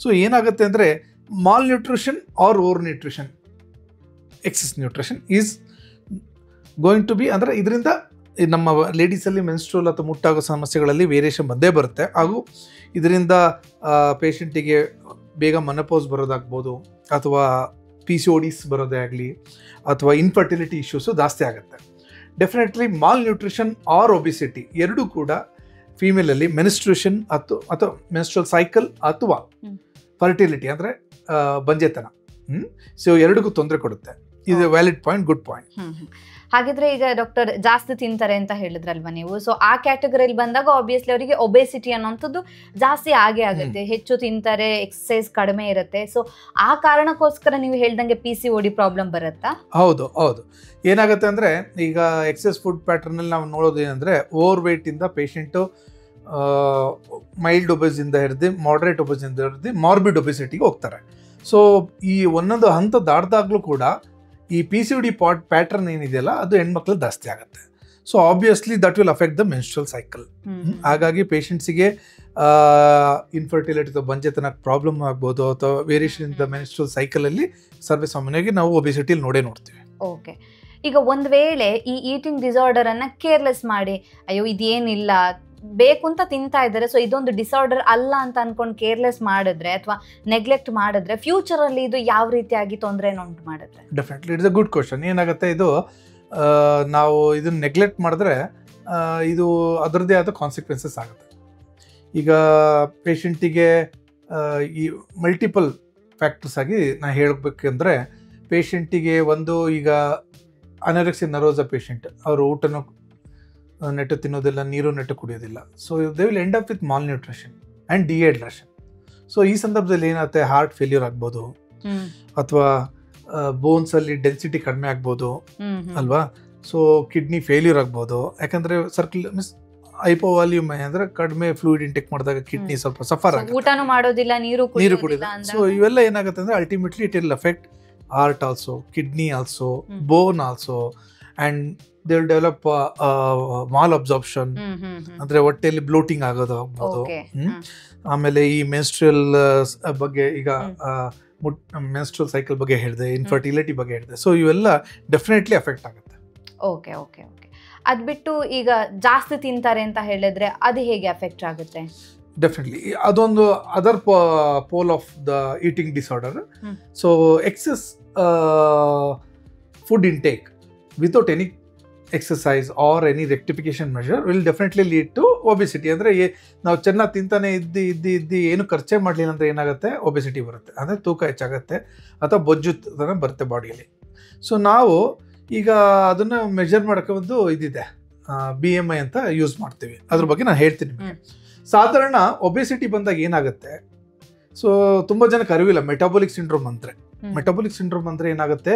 S1: So ಏನಾಗುತ್ತೆ ಅಂದರೆ malnutrition or over nutrition, excess nutrition is going to be, ಅಂದರೆ ಇದರಿಂದ ನಮ್ಮ ಲೇಡೀಸಲ್ಲಿ menstrual ಅಥವಾ ಮುಟ್ಟಾಗೋ ಸಮಸ್ಯೆಗಳಲ್ಲಿ variation ಬಂದೇ ಬರುತ್ತೆ. ಹಾಗೂ ಇದರಿಂದ ಪೇಷಂಟಿಗೆ ಬೇಗ ಮೆನೋಪಾಸ್ ಬರೋದಾಗ್ಬೋದು, ಅಥವಾ PCODs ಬರೋದೇ ಆಗಲಿ, ಅಥವಾ ಇನ್ಫರ್ಟಿಲಿಟಿ ಇಶ್ಯೂಸು ಜಾಸ್ತಿ ಆಗುತ್ತೆ. Definitely malnutrition or obesity ಎರಡೂ ಕೂಡ ಫೀಮೇಲಲ್ಲಿ ಮೆನ್ಸ್ಟ್ರೇಷನ್ ಅಥವಾ ಮೆನ್ಸ್ಟ್ರಲ್ ಸೈಕಲ್ ಅಥವಾ ಫರ್ಟಿಲಿಟಿ ಅಂದರೆ ಬಂಜೆತನ, ಸೊ ಎರಡಿಗೂ ತೊಂದರೆ ಕೊಡುತ್ತೆ. ಇದು ವ್ಯಾಲಿಡ್ ಪಾಯಿಂಟ್, ಗುಡ್ ಪಾಯಿಂಟ್.
S2: ಹಾಗಿದ್ರೆ ಈಗ ಡಾಕ್ಟರ್ ಜಾಸ್ತಿ ತಿಂತಾರೆ ಅಂತ ಹೇಳಿದ್ರಲ್ವಾ ನೀವು, ಸೊ ಆ ಕ್ಯಾಟಗರಿಯಲ್ಲಿ ಬಂದಾಗ ಆಬ್ವಿಯಸ್ಲಿ ಅವರಿಗೆ ಒಬೆಸಿಟಿ ಅನ್ನೋಂಥದ್ದು ಜಾಸ್ತಿ ಆಗೇ ಆಗುತ್ತೆ. ಹೆಚ್ಚು ತಿಂತಾರೆ, ಎಕ್ಸಸೈಸ್ ಕಡಿಮೆ ಇರುತ್ತೆ, ಸೊ ಆ ಕಾರಣಕ್ಕೋಸ್ಕರ ನೀವು ಹೇಳ್ದಂಗೆ PCOD ಪ್ರಾಬ್ಲಮ್ ಬರುತ್ತಾ?
S1: ಹೌದು. ಏನಾಗುತ್ತೆ ಅಂದರೆ ಈಗ ಎಕ್ಸೆಸ್ ಫುಡ್ ಪ್ಯಾಟರ್ನಲ್ಲಿ ನಾವು ನೋಡೋದು ಏನಂದರೆ ಓವರ್ ವೇಟಿಂದ ಪೇಷಂಟು ಮೈಲ್ಡ್ ಒಬೆಸಿಂದ ಹಿಡಿದು ಮಾಡ್ರೇಟ್ ಒಬೆಸಿಂದ ಹಿಡಿದು ಮಾರ್ಬಿಡ್ ಒಬೆಸಿಟಿಗೆ ಹೋಗ್ತಾರೆ. ಸೊ ಈ ಒಂದೊಂದು ಹಂತ ದಾಟ್ದಾಗಲೂ ಕೂಡ ಈ PCOD ಪ್ಯಾಟರ್ನ್ ಏನಿದೆಯಲ್ಲ ಅದು ಹೆಣ್ಮಕ್ಳು ಜಾಸ್ತಿ ಆಗುತ್ತೆ. So obviously that will affect the menstrual cycle. ಹಾಗಾಗಿ ಪೇಷಂಟ್ಸಿಗೆ ಇನ್ಫರ್ಟಿಲಿಟಿ ಅಥವಾ ಬಂಜೆತನ ಪ್ರಾಬ್ಲಮ್ ಆಗ್ಬೋದು, ಅಥವಾ ವೇರಿಯೇಷನ್ ಇನ್ ದ ಮೆನ್ಸ್ಟ್ರಲ್ ಸೈಕಲಲ್ಲಿ ಸರ್ವೇ ಸಾಮಾನ್ಯವಾಗಿ ನಾವು ಒಬೆಸಿಟಿಲಿ ನೋಡ್ತೀವಿ.
S2: ಓಕೆ, ಈಗ ಒಂದು ವೇಳೆ ಈ ಈಟಿಂಗ್ ಡಿಸಾರ್ಡರ್ ಅನ್ನ ಕೇರ್ಲೆಸ್ ಮಾಡಿ, ಅಯ್ಯೋ ಇದೇನಿಲ್ಲ ಬೇಕು ಅಂತ ತಿಂತಾ ಇದ್ದಾರೆ, ಸೊ ಇದೊಂದು ಡಿಸಾರ್ಡರ್ ಅಲ್ಲ ಅಂತ ಅನ್ಕೊಂಡು ಕೇರ್ಲೆಸ್ ಮಾಡಿದ್ರೆ ಅಥವಾ ನೆಗ್ಲೆಕ್ಟ್ ಮಾಡಿದ್ರೆ ಫ್ಯೂಚರ್ ಅಲ್ಲಿ ಇದು ಯಾವ ರೀತಿಯಾಗಿ ತೊಂದರೆನ ಉಂಟು ಮಾಡುತ್ತೆ?
S1: Definitely it's a good question. ಏನಾಗುತ್ತೆ, ಇದು ನಾವು ಇದನ್ನ ನೆಗ್ಲೆಕ್ಟ್ ಮಾಡಿದ್ರೆ ಇದು ಅದರದ್ದೇ ಆದ ಕಾನ್ಸಿಕ್ವೆನ್ಸಸ್ ಆಗುತ್ತೆ. ಈಗ ಪೇಷಂಟಿಗೆ ಈ ಮಲ್ಟಿಪಲ್ ಫ್ಯಾಕ್ಟರ್ಸ್ ಆಗಿ ನಾನು ಹೇಳಬೇಕಂದ್ರೆ, ಪೇಷಂಟಿಗೆ ಒಂದು, ಈಗ ಅನರೆಕ್ಸಿಯಾ ನರ್ವೋಸಾ ಪೇಷಂಟ್, ಅವರು ಊಟನೂ ನೆಟ್ಟು ತಿನ್ನೋದಿಲ್ಲ, ನೀರು ನೆಟ್ಟು ಕುಡಿಯೋದಿಲ್ಲ. So they will end up with malnutrition and dehydration. So ಈ ಸಂದರ್ಭದಲ್ಲಿ ಏನಾಗುತ್ತೆ, ಹಾರ್ಟ್ ಫೇಲ್ಯೂರ್ ಆಗ್ಬೋದು, ಅಥವಾ ಬೋನ್ಸಲ್ಲಿ ಡೆನ್ಸಿಟಿ ಕಡಿಮೆ ಆಗ್ಬೋದು ಅಲ್ವಾ. ಸೊ ಕಿಡ್ನಿ ಫೇಲ್ಯೂರ್ ಆಗ್ಬೋದು, ಯಾಕಂದರೆ ಹೈಪೋವಾಲ್ಯೂಮ್ ಅಂದರೆ ಕಡಿಮೆ ಫ್ಲೂಯಿಡ್ ಇಂಟೇಕ್ ಮಾಡಿದಾಗ ಕಿಡ್ನಿ ಸ್ವಲ್ಪ ಸಫರ್ ಆಗುತ್ತೆ,
S2: ಊಟನೂ ಮಾಡೋದಿಲ್ಲ, ನೀರು ಕುಡಿಯೋದಿಲ್ಲ.
S1: ಸೊ ಇವೆಲ್ಲ ಏನಾಗುತ್ತೆ ಅಂದರೆ ultimately it will affect heart also, kidney also, bone also, and they will develop malabsorption, ಅಂದ್ರೆ ಹೊಟ್ಟೆಯಲ್ಲಿ ಬ್ಲೋಟಿಂಗ್ ಆಗೋದು ಆಗ್ಬೋದು. ಆಮೇಲೆ ಈ ಮೆನ್ಸ್ಟ್ರಲ್ ಬಗ್ಗೆ, ಈಗ ಮೆನ್ಸ್ಟ್ರಲ್ ಸೈಕಲ್ ಬಗ್ಗೆ ಹೇಳಿದೆ, ಇನ್ಫರ್ಟಿಲಿಟಿ ಬಗ್ಗೆ ಹೇಳಿದೆ, ಸೊ ಇವೆಲ್ಲ ಡೆಫಿನೆಟ್ಲಿ ಅಫೆಕ್ಟ್ ಆಗುತ್ತೆ.
S2: ಓಕೆ. ಅದ್ ಬಿಟ್ಟು ಈಗ ಜಾಸ್ತಿ ತಿಂತಾರೆ ಅಂತ ಹೇಳಿದ್ರೆ ಅದು ಹೇಗೆ ಎಫೆಕ್ಟ್ ಆಗುತ್ತೆ?
S1: ಡೆಫಿನೆಟ್ಲಿ ಅದೊಂದು other pole of the eating disorder. So excess food intake without any exercise or any rectification measure will definitely lead to obesity. ಅಂದರೆ ನಾವು ಚೆನ್ನಾಗಿ ತಿಂತಾನೆ ಇದ್ದು ಏನು ಖರ್ಚೆ ಮಾಡಲಿಲ್ಲ ಅಂದರೆ ಏನಾಗುತ್ತೆ, ಒಬೆಸಿಟಿ ಬರುತ್ತೆ, ಅಂದರೆ ತೂಕ ಹೆಚ್ಚಾಗುತ್ತೆ ಅಥವಾ ಬೊಜ್ಜು ಬರುತ್ತೆ ಬಾಡಿಯಲ್ಲಿ. ಸೊ ನಾವು ಈಗ ಅದನ್ನು ಮೆಷರ್ ಮಾಡೋಕ್ಕೆ ಒಂದು ಇದಿದೆ, BMI ಅಂತ ಯೂಸ್ ಮಾಡ್ತೀವಿ. ಅದ್ರ ಬಗ್ಗೆ ನಾನು ಹೇಳ್ತೀನಿ ನಿಮಗೆ. ಸಾಧಾರಣ ಒಬೆಸಿಟಿ ಬಂದಾಗ ಏನಾಗುತ್ತೆ, ಸೊ ತುಂಬ ಜನಕ್ಕೆ ಅರಿವಿಲ್ಲ ಮೆಟಾಬಾಲಿಕ್ ಸಿಂಡ್ರೋಮ್ ಅಂದರೆ. ಮೆಟಾಬಾಲಿಕ್ ಸಿಂಡ್ರೋಮ್ ಅಂದರೆ ಏನಾಗುತ್ತೆ,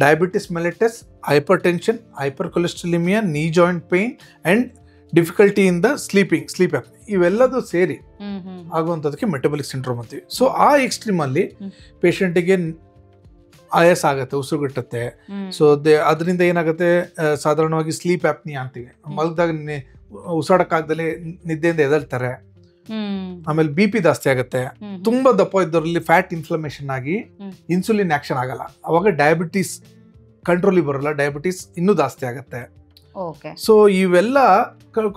S1: diabetes mellitus, hypertension, hypercholesterolaemia, knee joint pain and difficulty in the sleep apnoea, ಇವೆಲ್ಲದೂ ಸೇರಿ ಆಗುವಂಥದಕ್ಕೆ ಮೆಟಾಬಾಲಿಕ್ ಸಿಂಡ್ರೋಮ್ ಅಂತೀವಿ. ಸೊ ಆ ಎಕ್ಸ್ಟ್ರೀಮಲ್ಲಿ ಪೇಷಂಟಿಗೆ ಆಯಾಸ ಆಗುತ್ತೆ, ಉಸಿರುಗಟ್ಟುತ್ತೆ. ಸೊ ಅದರಿಂದ ಏನಾಗುತ್ತೆ, ಸಾಧಾರಣವಾಗಿ ಸ್ಲೀಪ್ ಆ್ಯಪ್ನಿ ಅಂತೀವಿ, ಮಲಗಿದಾಗ ಉಸಿರಾಡಕ್ಕಾಗ್ದಲೇ ನಿದ್ದೆಯಿಂದ ಎದಳ್ತಾರೆ. ಆಮೇಲೆ BP ಜಾಸ್ತಿ ಆಗುತ್ತೆ. ತುಂಬಾ ದಪ್ಪ ಇದ್ದವರಲ್ಲಿ ಫ್ಯಾಟ್ ಇನ್ಫ್ಲಮೇಷನ್ ಆಗಿ ಇನ್ಸುಲಿನ್ ಆಕ್ಷನ್ ಆಗಲ್ಲ, ಅವಾಗ ಡಯಾಬಿಟಿಸ್ ಕಂಟ್ರೋಲಿಗೆ ಬರಲ್ಲ, ಡಯಾಬಿಟಿಸ್ ಇನ್ನೂ ಜಾಸ್ತಿ ಆಗುತ್ತೆ. ಸೊ ಇವೆಲ್ಲ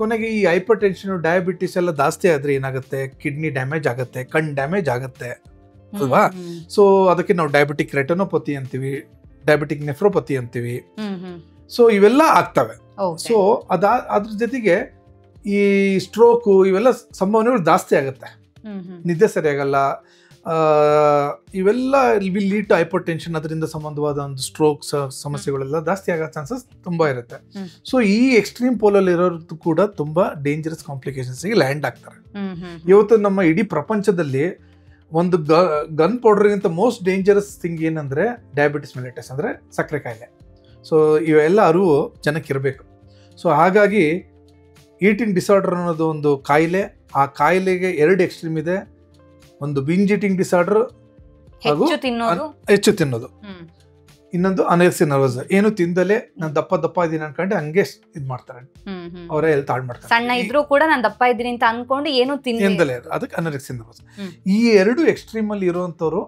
S1: ಕೊನೆಗೆ ಈ ಹೈಪರ್ ಟೆನ್ಷನ್, ಡಯಾಬಿಟಿಸ್ ಎಲ್ಲ ಜಾಸ್ತಿ ಆದ್ರೆ ಏನಾಗುತ್ತೆ, ಕಿಡ್ನಿ ಡ್ಯಾಮೇಜ್ ಆಗುತ್ತೆ, ಕಣ್ ಡ್ಯಾಮೇಜ್ ಆಗುತ್ತೆ ಅಲ್ವಾ. ಸೊ ಅದಕ್ಕೆ ನಾವು ಡಯಾಬಿಟಿಕ್ ರೆಟನೋಪತಿ ಅಂತೀವಿ, ಡಯಾಬಿಟಿಕ್ ನೆಫ್ರೋಪತಿ ಅಂತೀವಿ. ಸೊ ಇವೆಲ್ಲ ಆಗ್ತವೆ. ಸೊ ಅದ್ರ ಜೊತೆಗೆ ಈ ಸ್ಟ್ರೋಕು ಇವೆಲ್ಲ ಸಂಭಾವನೆಗಳು ಜಾಸ್ತಿ ಆಗುತ್ತೆ, ನಿದ್ದೆ ಸರಿಯಾಗಲ್ಲ, ಇವೆಲ್ಲ will lead to hypertension. ಅದರಿಂದ ಸಂಬಂಧವಾದ ಒಂದು ಸ್ಟ್ರೋಕ್ಸ್ ಸಮಸ್ಯೆಗಳೆಲ್ಲ ಜಾಸ್ತಿ ಆಗೋ ಚಾನ್ಸಸ್ ತುಂಬಾ ಇರುತ್ತೆ. ಸೊ ಈ ಎಕ್ಸ್ಟ್ರೀಮ್ ಪೋಲಲ್ಲಿ ಇರೋದು ಕೂಡ ತುಂಬಾ ಡೇಂಜರಸ್ ಕಾಂಪ್ಲಿಕೇಶನ್ಸ್ಗೆ ಲ್ಯಾಂಡ್ ಆಗ್ತಾರೆ. ಇವತ್ತು ನಮ್ಮ ಇಡೀ ಪ್ರಪಂಚದಲ್ಲಿ ಒಂದು ಗನ್ ಪೌಡರ್ಗಿಂತ ಮೋಸ್ಟ್ ಡೇಂಜರಸ್ ಥಿಂಗ್ ಏನಂದ್ರೆ ಡಯಾಬಿಟಿಸ್ ಮೆಲಿಟಸ್, ಅಂದ್ರೆ ಸಕ್ಕರೆ ಕಾಯಿಲೆ. ಸೊ ಇವೆಲ್ಲ ಅರಿವು ಜನಕ್ಕೆ ಇರಬೇಕು. ಸೊ ಹಾಗಾಗಿ ಈಟಿಂಗ್ ಡಿಸಾರ್ಡರ್ ಅನ್ನೋದು ಒಂದು ಕಾಯಿಲೆ. ಆ ಕಾಯಿಲೆಗೆ 2 ಎಕ್ಸ್ಟ್ರೀಮ್ ಇದೆ, ಒಂದು ಬಿಂಜ್ ಈಟಿಂಗ್ ಡಿಸಾರ್ಡರ್ ಹಾಗೂ ಹೆಚ್ಚು ತಿನ್ನೋದು, ಇನ್ನೊಂದು ಅನರ್ಸಿ ನರ್ವಸ್, ಏನು ತಿಂದಲೇ ನಾನು ದಪ್ಪ ಇದೀನಿ ಅನ್ಕೊಂಡು ಹಂಗೆ ಇದ್ ಮಾಡ್ತಾರೆ, ಅವರೇ ಹೆಲ್ತ್ ಹಾಳು ಮಾಡ್ತಾರೆ.
S2: ಸಣ್ಣ ಇದ್ರೂ ಕೂಡ ನಾನು ದಪ್ಪ ಇದ್ದೀನಿ ಅಂತ ಅನ್ಕೊಂಡು ಏನು
S1: ತಿಂದಲೇ, ಅದಕ್ಕೆ ಅನರ್ಸಿ ನರ್ವಸ್. ಈ 2 ಎಕ್ಸ್ಟ್ರೀಮ್ ಅಲ್ಲಿ ಇರುವಂತವ್ರು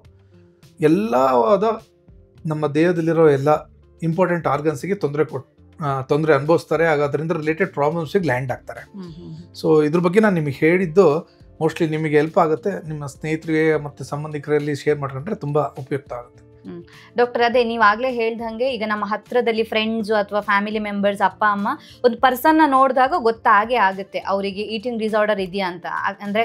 S1: ಎಲ್ಲವಾದ ನಮ್ಮ ದೇಹದಲ್ಲಿರೋ ಎಲ್ಲ ಇಂಪಾರ್ಟೆಂಟ್ ಆರ್ಗನ್ಸ್ಗೆ ತೊಂದರೆ ಅನುಭವಿಸ್ತಾರೆ, ಅದರಿಂದ ರಿಲೇಟೆಡ್ ಪ್ರಾಬ್ಲಮ್ಸ್ಗೆ ಲ್ಯಾಂಡ್ ಆಗ್ತಾರೆ. ಸೊ ಇದ್ರ ಬಗ್ಗೆ ನಾನು ನಿಮಗೆ ಹೇಳಿದ್ದು ಮೋಸ್ಟ್ಲಿ ನಿಮಗೆ ಹೆಲ್ಪ್ ಆಗುತ್ತೆ, ನಿಮ್ಮ ಸ್ನೇಹಿತರಿಗೆ ಮತ್ತು ಸಂಬಂಧಿಕರಲ್ಲಿ ಶೇರ್ ಮಾಡ್ಕೊಂಡ್ರೆ ತುಂಬ ಉಪಯುಕ್ತ ಆಗುತ್ತೆ.
S2: ಡಾಕ್ಟರ್, ಅದೇ ನೀವಾಗಲೇ ಹೇಳ್ದಂಗೆ ಈಗ ನಮ್ಮ ಹತ್ರದಲ್ಲಿ ಫ್ರೆಂಡ್ಸು ಅಥವಾ ಫ್ಯಾಮಿಲಿ ಮೆಂಬರ್ಸ್, ಅಪ್ಪ ಅಮ್ಮ ಒಂದು ಪರ್ಸನ್ನ ನೋಡಿದಾಗ ಗೊತ್ತಾಗೇ ಆಗುತ್ತೆ ಅವರಿಗೆ ಈಟಿಂಗ್ ಡಿಸಾರ್ಡರ್ ಇದೆಯಾ ಅಂತ. ಅಂದರೆ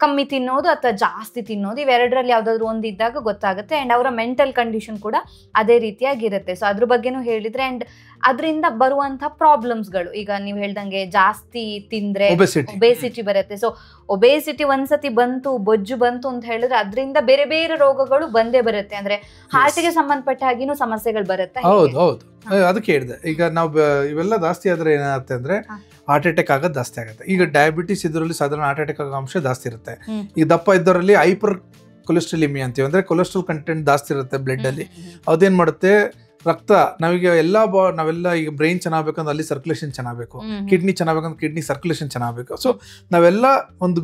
S2: ಕಮ್ಮಿ ತಿನ್ನೋದು ಅಥವಾ ಜಾಸ್ತಿ ತಿನ್ನೋದು ಇವೆರಡರಲ್ಲಿ ಯಾವುದಾದ್ರು ಒಂದು ಇದ್ದಾಗ ಗೊತ್ತಾಗುತ್ತೆ. ಆ್ಯಂಡ್ ಅವರ ಮೆಂಟಲ್ ಕಂಡೀಷನ್ ಕೂಡ ಅದೇ ರೀತಿಯಾಗಿರುತ್ತೆ. ಸೊ ಅದ್ರ ಬಗ್ಗೆನೂ ಹೇಳಿದರೆ, ಆ್ಯಂಡ್ ಅದರಿಂದ ಬರುವಂಥ ಪ್ರಾಬ್ಲಮ್ಸ್ಗಳು, ಈಗ ನೀವು ಹೇಳ್ದಂಗೆ ಜಾಸ್ತಿ ತಿಂದರೆ ಒಬೇಸಿಟಿ ಬರುತ್ತೆ. ಸೊ ಒಬೇಸಿಟಿ ಒಂದ್ಸತಿ ಬಂತು, ಬೊಜ್ಜು ಬಂತು ಅಂತ ಹೇಳಿದ್ರೆ ಅದರಿಂದ ಬೇರೆ ಬೇರೆ ರೋಗಗಳು ಬಂದೇ ಬರುತ್ತೆ. ಅಂದರೆ ಹಾರ್ಟಿಗೆ ಸಂಬಂಧಪಟ್ಟ ಹಾಗೇನೂ ಸಮಸ್ಯೆಗಳು ಬರುತ್ತೆ.
S1: ಹೌದು, ಅದಕ್ಕೆ ಹೇಳಿದೆ. ಈಗ ನಾವು ಇವೆಲ್ಲ ಜಾಸ್ತಿ ಆದ್ರೆ ಏನಾಗುತ್ತೆ ಅಂದ್ರೆ ಹಾರ್ಟ್ ಅಟ್ಯಾಕ್ ಆಗೋದು ಜಾಸ್ತಿ ಆಗುತ್ತೆ. ಈಗ ಡಯಾಬಿಟಿಸ್ ಇದರಲ್ಲಿ ಸಾಧಾರಣ ಹಾರ್ಟ್ ಅಟ್ಯಾಕ್ ಆಗೋ ಅಂಶ ಜಾಸ್ತಿ ಇರುತ್ತೆ. ಈಗ ದಪ್ಪ ಇದ್ದವರಲ್ಲಿ ಹೈಪರ್ ಕೊಲೆಸ್ಟ್ರಾಲಿಮಿಯಾ ಅಂತೀವಿ, ಅಂದ್ರೆ ಕೊಲೆಸ್ಟ್ರಾಲ್ ಕಂಟೆಂಟ್ ಜಾಸ್ತಿ ಇರುತ್ತೆ ಬ್ಲಡ್ ಅಲ್ಲಿ. ಅದೇನ್ ಮಾಡುತ್ತೆ, ರಕ್ತ ನಾವೀಗ ನಾವೆಲ್ಲ ಈಗ ಬ್ರೈನ್ ಚೆನ್ನಾಗಬೇಕಂದ್ರೆ ಅಲ್ಲಿ ಸರ್ಕ್ಯುಲೇಷನ್ ಚೆನ್ನಾಗಬೇಕು, ಕಿಡ್ನಿ ಚೆನ್ನಾಗಬೇಕಂದ್ರೆ ಕಿಡ್ನಿ ಸರ್ಕ್ಯುಲೇಷನ್ ಚೆನ್ನಾಗಬೇಕು. ಸೊ ನಾವೆಲ್ಲ ಒಂದು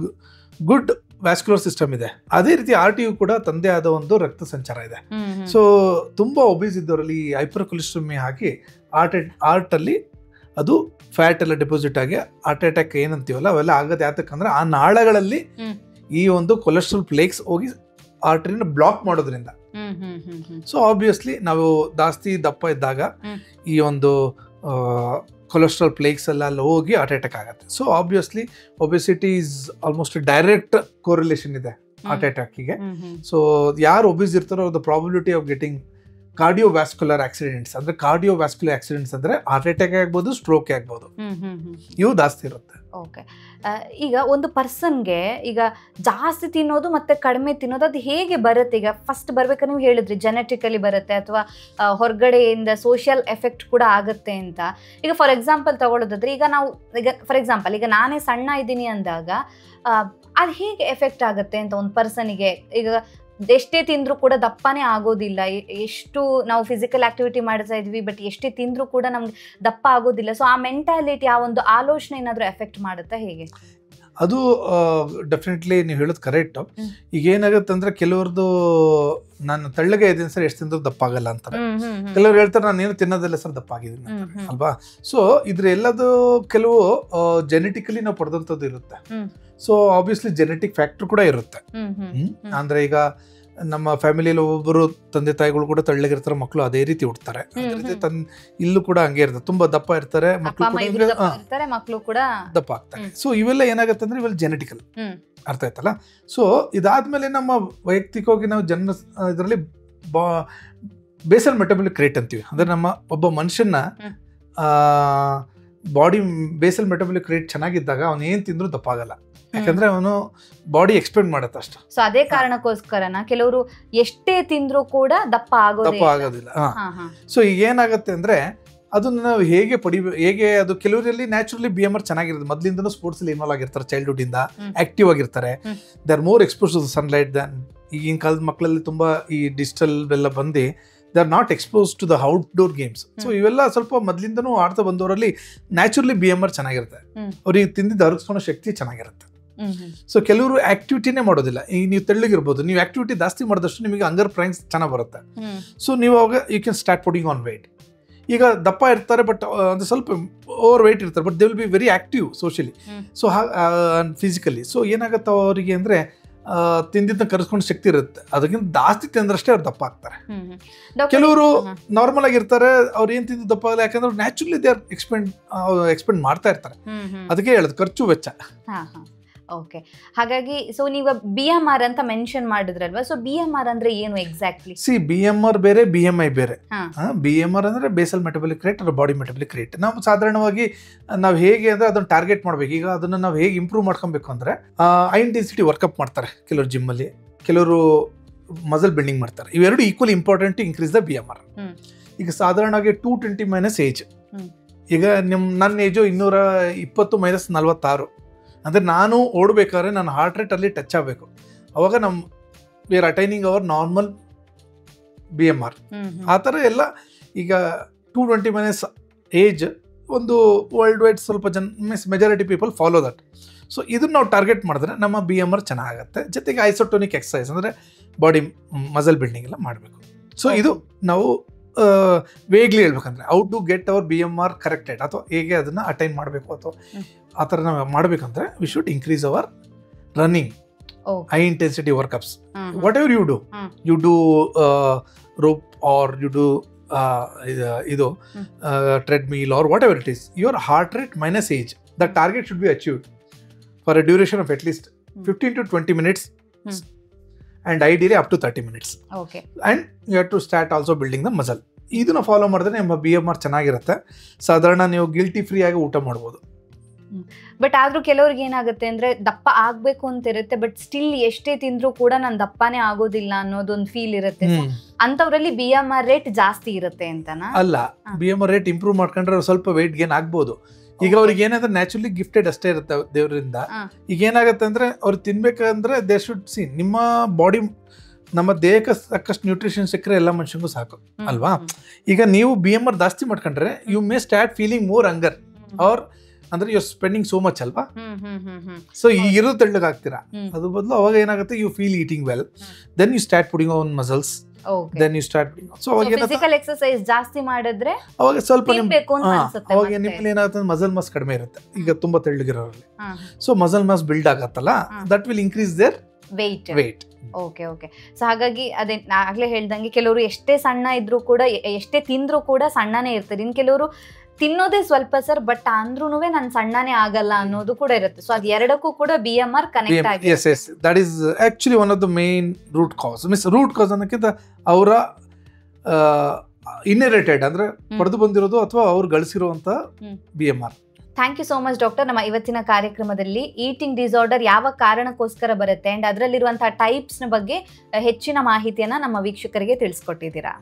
S1: ಗುಡ್ ವ್ಯಾಸ್ಕ್ಯುಲರ್ ಸಿಸ್ಟಮ್ ಇದೆ. ಅದೇ ರೀತಿ RTU ಕೂಡ ತಂದೆ ಆದ ಒಂದು ರಕ್ತ ಸಂಚಾರ ಇದೆ. ಸೊ ತುಂಬಾ ಒಬೇಸ್ ಇದ್ದವರಲ್ಲಿ ಹೈಪರ್ ಕೊಲೆಸ್ಟ್ರಾಮಿಯಾ ಆಗಿ ಹಾರ್ಟ್ ಅಲ್ಲಿ ಅದು ಫ್ಯಾಟ್ ಎಲ್ಲ ಡೆಪಾಸಿಟ್ ಆಗಿ ಹಾರ್ಟ್ ಅಟ್ಯಾಕ್ ಏನಂತೀವಲ್ಲ ಅವೆಲ್ಲ ಆಗೋದು. ಯಾತಕ್ಕಂದ್ರೆ ಆ ನಾಳಗಳಲ್ಲಿ ಈ ಒಂದು ಕೊಲೆಸ್ಟ್ರಾಲ್ ಫ್ಲೇಕ್ಸ್ ಹೋಗಿ ಆರ್ಟರಿನ ಬ್ಲಾಕ್ ಮಾಡೋದ್ರಿಂದ. ಸೊ ಆಬ್ವಿಯಸ್ಲಿ ನಾವು ಜಾಸ್ತಿ ದಪ್ಪ ಇದ್ದಾಗ ಈ ಒಂದು ಕೊಲೆಸ್ಟ್ರಾಲ್ ಪ್ಲೇಕ್ಸ್ ಎಲ್ಲ ಹೋಗಿ ಹಾರ್ಟ್ ಅಟ್ಯಾಕ್ ಆಗುತ್ತೆ. So obviously obesity is almost direct correlation ಇದೆ ಹಾರ್ಟ್ ಅಟ್ಯಾಕಿಗೆ. ಸೊ ಯಾರು ಒಬಿಸ್ ಇರ್ತಾರೋ the probability of getting cardiovascular accidents, ಅಂದ್ರೆ ಕಾರ್ಡಿಯೋವ್ಯಾಸ್ಕ್ಯುಲರ್ ಆಕ್ಸಿಡೆಂಟ್ಸ್ ಅಂದ್ರೆ ಹಾರ್ಟ್ ಅಟ್ಯಾಕ್ ಆಗ್ಬೋದು, ಸ್ಟ್ರೋಕ್ ಆಗ್ಬೋದು, ಇವು ಜಾಸ್ತಿ ಇರುತ್ತೆ.
S2: ಓಕೆ, ಈಗ ಒಂದು ಪರ್ಸನ್ಗೆ ಈಗ ಜಾಸ್ತಿ ತಿನ್ನೋದು ಮತ್ತೆ ಕಡಿಮೆ ತಿನ್ನೋದು ಅದು ಹೇಗೆ ಬರುತ್ತೆ? ಈಗ ಫಸ್ಟ್ ಬರ್ಬೇಕಾದ್ರೆ ನೀವು ಹೇಳಿದ್ರಿ ಜೆನೆಟಿಕಲಿ ಬರುತ್ತೆ ಅಥವಾ ಹೊರಗಡೆಯಿಂದ ಸೋಷಿಯಲ್ ಎಫೆಕ್ಟ್ ಕೂಡ ಆಗುತ್ತೆ ಅಂತ. ಈಗ ಫಾರ್ ಎಕ್ಸಾಂಪಲ್ ತಗೊಳ್ಳೋದಾದ್ರೆ, ಈಗ ಫಾರ್ ಎಕ್ಸಾಂಪಲ್ ಈಗ ನಾನೇ ಸಣ್ಣ ಇದ್ದೀನಿ ಅಂದಾಗ ಅದು ಹೇಗೆ ಎಫೆಕ್ಟ್ ಆಗುತ್ತೆ ಅಂತ ಒಂದು ಪರ್ಸನಿಗೆ? ಈಗ ಎಷ್ಟೇ ತಿಂದರೂ ಕೂಡ ದಪ್ಪನೇ ಆಗೋದಿಲ್ಲ. ಎಷ್ಟು ನಾವು ಫಿಸಿಕಲ್ ಆಕ್ಟಿವಿಟಿ ಮಾಡ್ತಾ ಇದ್ವಿ, ಬಟ್ ಎಷ್ಟೇ ತಿಂದರೂ ಕೂಡ ನಮ್ಗೆ ದಪ್ಪ ಆಗೋದಿಲ್ಲ. ಸೊ ಆ ಮೆಂಟಾಲಿಟಿ, ಆ ಒಂದು ಆಲೋಚನೆ ಏನಾದರೂ ಎಫೆಕ್ಟ್ ಮಾಡುತ್ತಾ ಹೇಗೆ?
S1: ಅದು ಡೆಫಿನೆಟ್ಲಿ ನೀವು ಹೇಳೋದು ಕರೆಕ್ಟು. ಈಗ ಏನಾಗುತ್ತೆ ಅಂದರೆ ಕೆಲವ್ರದ್ದು ನಾನು ತೆಳ್ಳಗೆ ಇದ್ದೀನಿ ಸರ್, ಎಷ್ಟು ತಿಂದರೂ ದಪ್ಪ ಆಗಲ್ಲ ಅಂತಾರೆ. ಕೆಲವ್ರು ಹೇಳ್ತಾರೆ ನಾನು ಏನು ತಿನ್ನೋದಿಲ್ಲ ಸರ್, ದಪ್ಪ ಆಗಿದ್ದೀನಿ ಅಲ್ವಾ. ಸೊ ಇದ್ರ ಎಲ್ಲದು ಕೆಲವು ಜೆನೆಟಿಕಲಿ ನಾವು ಪಡೆದಂಥದ್ದು ಇರುತ್ತೆ. ಸೊ ಆಬ್ವಿಯಸ್ಲಿ ಜೆನೆಟಿಕ್ ಫ್ಯಾಕ್ಟರ್ ಕೂಡ ಇರುತ್ತೆ. ಅಂದರೆ ಈಗ ನಮ್ಮ ಫ್ಯಾಮಿಲಿಯಲ್ಲಿ ಒಬ್ಬೊಬ್ಬರು ತಂದೆ ತಾಯಿಗಳು ಕೂಡ ತೆಳ್ಳಗಿರ್ತಾರೆ, ಮಕ್ಕಳು ಅದೇ ರೀತಿ ಹುಡ್ತಾರೆ. ಇಲ್ಲೂ ಕೂಡ ಹಂಗೆ ಇರ್ತದೆ, ತುಂಬಾ ದಪ್ಪ ಇರ್ತಾರೆ, ಮಕ್ಕಳು ಕೂಡ ದಪ್ಪ ಆಗ್ತಾರೆ. ಸೊ ಇವೆಲ್ಲ ಏನಾಗುತ್ತೆ ಅಂದ್ರೆ ಇವೆಲ್ಲ ಜೆನೆಟಿಕಲ್, ಅರ್ಥ ಆಯ್ತಲ್ಲ. ಸೊ ಇದಾದ್ಮೇಲೆ ನಮ್ಮ ವೈಯಕ್ತಿಕವಾಗಿ ನಾವು ಇದರಲ್ಲಿ ಬೇಸಲ್ ಮೆಟಬಾಲಿಕ್ ರೇಟ್ ಅಂತೀವಿ. ಅಂದ್ರೆ ನಮ್ಮ ಒಬ್ಬ ಮನುಷ್ಯನ ಬಾಡಿ ಬೇಸಲ್ ಮೆಟಬಾಲಿಕ್ ರೇಟ್ ಚೆನ್ನಾಗಿದ್ದಾಗ ಅವನು ಏನ್ ತಿಂದ್ರು ದಪ್ಪ ಆಗಲ್ಲ, ಯಾಕಂದ್ರೆ ಅವನು ಬಾಡಿ ಎಕ್ಸ್ಪೆಂಡ್ ಮಾಡುತ್ತೆ ಅಷ್ಟೇ.
S2: ಸೊ ಅದೇ ಕಾರಣಕ್ಕೋಸ್ಕರನ ಕೆಲವರು ಎಷ್ಟೇ ತಿಂದ್ರು ಕೂಡ ದಪ್ಪ ಆಗೋದಿಲ್ಲ.
S1: ಸೊ ಈಗ ಏನಾಗುತ್ತೆ ಅಂದ್ರೆ ಅದನ್ನ ನಾವು ಹೇಗೆ ಅದು ಕೆಲವರಲ್ಲಿ ನ್ಯಾಚುರಲಿ BMR ಚೆನ್ನಾಗಿರುತ್ತೆ, ಮೊದಲಿಂದನೂ ಸ್ಪೋರ್ಟ್ಸ್ ಅಲ್ಲಿ ಇನ್ವಾಲ್ವ್ ಆಗಿರ್ತಾರೆ, ಚೈಲ್ಡ್ಹುಡ್ ಇಂದ ಆಕ್ಟಿವ್ ಆಗಿರ್ತಾರೆ. They are more expose to sunlight than ಈಗಿನ ಕಾಲದ ಮಕ್ಕಳಲ್ಲಿ ತುಂಬಾ ಈ ಡಿಜಿಟಲ್ ಎಲ್ಲ ಬಂದು they are not expose to the outdoor games. So ಇವೆಲ್ಲ ಸ್ವಲ್ಪ ಮೊದಲಿಂದನೂ ಆಡ್ತಾ ಬಂದವರಲ್ಲಿ ನ್ಯಾಚುರಲಿ BMR ಚೆನ್ನಾಗಿರುತ್ತೆ, ಅವ್ರಿಗೆ ತಿಂದಿದ್ದು ಅರಗಿಸ್ಕೊಳ್ಳೋ ಶಕ್ತಿ ಚೆನ್ನಾಗಿರುತ್ತೆ. ಸೊ ಕೆಲವರು ಆಕ್ಟಿವಿಟಿನೇ ಮಾಡೋದಿಲ್ಲ. ಈಗ ನೀವು ತೆಳ್ಳಗಿರ್ಬೋದು, ನೀವು ಆಕ್ಟಿವಿಟಿ ಜಾಸ್ತಿ ಮಾಡಿದಷ್ಟು ನಿಮಗೆ ಹಂಗರ್ ಪ್ರೈನ್ಸ್ ಚೆನ್ನಾಗಿ ಬರುತ್ತೆ. ಸೊ ನೀವು ಅವಾಗ you can start putting on weight. ಈಗ ದಪ್ಪ ಇರ್ತಾರೆ ಬಟ್ ಅದು ಸ್ವಲ್ಪ ಓವರ್ ವೆಯ್ಟ್ ಇರ್ತಾರೆ, but they will be very active socially, so physically. So ಏನಾಗುತ್ತೆ ಅವರಿಗೆ ಅಂದರೆ ತಿಂದಿದ್ದ ಕರೆಸ್ಕೊಂಡು ಶಕ್ತಿ ಇರುತ್ತೆ, ಅದಕ್ಕಿಂತ ಜಾಸ್ತಿ ತಿಂದ್ರಷ್ಟೇ ಅವ್ರು ದಪ್ಪ ಆಗ್ತಾರೆ. ಕೆಲವರು ನಾರ್ಮಲ್ ಆಗಿರ್ತಾರೆ, ಅವ್ರು ಏನ್ ತಿಂದು ದಪ್ಪ ಆಗಲ್ಲ, ಯಾಕಂದ್ರೆ ನ್ಯಾಚುರಲಿ ದೇ ಆರ್ ಎಕ್ಸ್ಪೆಂಡ್ ಮಾಡ್ತಾ ಇರ್ತಾರೆ. ಅದಕ್ಕೆ ಹೇಳೋದು ಖರ್ಚು ವೆಚ್ಚ.
S2: ಓಕೆ, ಹಾಗಾಗಿ ಸೊ ನೀವು BMR ಅಂತ ಮೆನ್ಷನ್ ಮಾಡಿದ್ರಲ್ವಾ, ಸೊ BMR ಅಂದ್ರೆ ಏನು ಎಕ್ಸಾಕ್ಟ್ಲಿ?
S1: BMR ಬೇರೆ, BMI ಬೇರೆ. BMR ಅಂದ್ರೆ ಬೇಸಲ್ ಮೆಟಬಾಲಿಕ್ ರೇಟ್ ಅಥವಾ ಬಾಡಿ ಮೆಟಬಾಲಿಕ್ ರೇಟ್. ನಾವು ಸಾಧಾರಣವಾಗಿ ನಾವು ಹೇಗೆ ಅಂದ್ರೆ ಅದನ್ನ ಟಾರ್ಗೆಟ್ ಮಾಡ್ಬೇಕು. ಈಗ ಅದನ್ನ ನಾವು ಹೇಗೆ ಇಂಪ್ರೂವ್ ಮಾಡ್ಕೊಬೇಕು ಅಂದ್ರೆ ಹೈ ಇಂಟೆನ್ಸಿಟಿ ವರ್ಕಪ್ ಮಾಡ್ತಾರೆ ಕೆಲವರು ಜಿಮ್ ಅಲ್ಲಿ, ಕೆಲವರು ಮಸಲ್ ಬಿಲ್ಡಿಂಗ್ ಮಾಡ್ತಾರೆ. ಇವೆರಡು equally important to increase the BMR. ಈಗ ಸಾಧಾರಣವಾಗಿ 220 ಮೈನಸ್ ಏಜ್. ಈಗ ನನ್ನ ಏಜು 220 ಮೈನಸ್ 46. ಅಂದರೆ ನಾನು ಓಡಬೇಕಾದ್ರೆ ನನ್ನ ಹಾರ್ಟ್ ರೇಟಲ್ಲಿ ಟಚ್ ಆಗಬೇಕು, ಅವಾಗ we are attaining our normal BMR. ಆ ಥರ ಎಲ್ಲ ಈಗ 220 ಮೈನಸ್ ಏಜ್ ಒಂದು ವರ್ಲ್ಡ್ ವೈಡ್ ಸ್ವಲ್ಪ majority people follow that. So ಇದನ್ನು ನಾವು ಟಾರ್ಗೆಟ್ ಮಾಡಿದ್ರೆ ನಮ್ಮ BMR ಚೆನ್ನಾಗುತ್ತೆ. ಜೊತೆಗೆ ಐಸೋಟೋನಿಕ್ ಎಕ್ಸಸೈಸ್ ಅಂದರೆ ಬಾಡಿ ಮಸಲ್ ಬಿಲ್ಡಿಂಗ್ ಎಲ್ಲ ಮಾಡಬೇಕು. ಸೊ ಇದು ನಾವು ವೇಗ್ಲಿ ಹೇಳ್ಬೇಕಂದ್ರೆ out to get our BMR corrected, ಅಥವಾ ಹೇಗೆ ಅದನ್ನು ಅಟೈನ್ ಮಾಡಬೇಕು ಅಥವಾ ಆ ಥರ ನಾವು ಮಾಡಬೇಕಂದ್ರೆ we should increase our running, high intensity workouts. Whatever you do rope or you do ಇದು treadmill or whatever it is, your heart rate minus age, the target should be achieved for a duration of at least 15 to 20 minutes and ideally up to 30 minutes.
S2: Okay.
S1: And you have to start also building the muscle. ಇದನ್ನ follow ಮಾಡಿದ್ರೆ ನಿಮ್ಮ BMR ಚೆನ್ನಾಗಿರುತ್ತೆ. ಸಾಧಾರಣ ನೀವು guilty free ಆಗಿ ಊಟ ಮಾಡ್ಬೋದು.
S2: But ಆದ್ರೂ ಕೆಲವ್ರಿಗೆ ಏನಾಗುತ್ತೆ ಅಂದ್ರೆ ದಪ್ಪ ಆಗ್ಬೇಕು ಅಂತ ಇರುತ್ತೆ, ಬಟ್ ಸ್ಟಿಲ್ ಎಷ್ಟೇ ತಿಂದ್ರೂ ಕೂಡ ನಾನು ದಪ್ಪನೇ ಆಗೋದಿಲ್ಲ ಅನ್ನೋದೊಂದು ಫೀಲ್ ಇರುತ್ತೆ. ಅಂತವ್ರಲ್ಲಿ BMR ರೇಟ್ ಜಾಸ್ತಿ ಇರುತ್ತೆ ಅಂತನಾ?
S1: ಅಲ್ಲ, BMR ರೇಟ್ ಇಂಪ್ರೂವ್ ಮಾಡ್ಕೊಂಡ್ರೆ ಸ್ವಲ್ಪ ವೆಯ್ಟ್ ಗೇನ್ ಆಗ್ಬೋದು. ಈಗ ಅವ್ರಿಗೆ ಏನಾದ್ರೆ ನ್ಯಾಚುರಲಿ ಗಿಫ್ಟೆಡ್ ಅಷ್ಟೇ ಇರುತ್ತೆ ದೇವರಿಂದ. ಈಗ ಏನಾಗುತ್ತೆ ಅಂದ್ರೆ ಅವ್ರು ತಿನ್ಬೇಕಂದ್ರೆ ದೇ ಶುಡ್ ಸಿ ನಿಮ್ಮ ಬಾಡಿ, ನಮ್ಮ ದೇಹಕ್ಕೆ ಸಾಕಷ್ಟು ನ್ಯೂಟ್ರಿಷನ್ ಸಿಕ್ಕರೆ ಎಲ್ಲ ಮನುಷ್ಯಂಗೂ ಸಾಕು ಅಲ್ವಾ. ಈಗ ನೀವು BMR ಜಾಸ್ತಿ ಮಾಡ್ಕೊಂಡ್ರೆ you may start feeling more hunger or ಅಂದ್ರೆ ಯು ಸ್ಪೆಂಡಿಂಗ್ ಸೋ ಮಚ್ ಅಲ್ವಾ. ಸೊ ಈಗ ಇರೋ ತೆಳ್ಳಗಾಗ್ತೀರಾ, ಅದು ಬದಲು ಅವಾಗ ಏನಾಗುತ್ತೆ you feel eating well, then you start putting on muscles, then you start doing. So
S2: physical exercise ಜಾಸ್ತಿ ಮಾಡಿದ್ರೆ
S1: ಅವಾಗ ಸ್ವಲ್ಪ ಅವಾಗ ನಿಮ್ಮಲ್ಲಿ ಏನಾಗುತ್ತೆ ಮಸಲ್ ಮಾಸ್ ಕಡಿಮೆ ಇರುತ್ತೆ. ಈಗ ತುಂಬಾ ತೆಳ್ಳಗಿರೋರಲ್ಲಿ ಸೊ ಮಸಲ್ ಮಾಸ್ ಬಿಲ್ಡ್ ಆಗತ್ತಲ್ಲ, that will increase their weight.
S2: Okay. So ಹಾಗಾಗಿ ಅದೇ ಆಗ್ಲೇ ಹೇಳ್ದಂಗೆ ಕೆಲವರು ಎಷ್ಟೇ ಸಣ್ಣ ಇದ್ರೂ ಕೂಡ, ಎಷ್ಟೇ ತಿಂದ್ರೂ ಕೂಡ ಸಣ್ಣನೇ ಇರ್ತಾರೆ. ಇನ್ನು ಕೆಲವರು ತಿನ್ನೋದೇ ಸ್ವಲ್ಪ ಸರ್, ಬಟ್ ಅಂದ್ರೂ ನಾನು ಸಣ್ಣನೇ ಆಗಲ್ಲ ಅನ್ನೋದು ಕೂಡ ಇರುತ್ತೆ. ಸೊ ಅದು ಎರಡಕ್ಕೂ ಕೂಡ BMR ಕನೆಕ್ಟ್ ಆಗಿದೆ.
S1: Yes that is actually one of the main root cause. Root cause ಅನ್ನೋಕ್ಕಿಂತ ಅವರ ಇನ್ಹೆರಿಟೆಡ್ ಅಂದ್ರೆ ಪಡೆದು ಬಂದಿರೋದು ಅಥವಾ ಅವ್ರು ಗಳಿಸಿರುವಂತ BMR.
S2: Thank you so much doctor. ನಮ್ಮ ಇವತ್ತಿನ ಕಾರ್ಯಕ್ರಮದಲ್ಲಿ ಈಟಿಂಗ್ ಡಿಸಾರ್ಡರ್ ಯಾವ ಕಾರಣಕ್ಕೋಸ್ಕರ ಬರುತ್ತೆ ಅಂಡ್ ಅದರಲ್ಲಿರುವಂತಹ ಟೈಪ್ಸ್ನ ಬಗ್ಗೆ ಹೆಚ್ಚಿನ ಮಾಹಿತಿಯನ್ನ ನಮ್ಮ ವೀಕ್ಷಕರಿಗೆ ತಿಳಿಸ್ಕೊಟ್ಟಿದ್ದೀರಾ.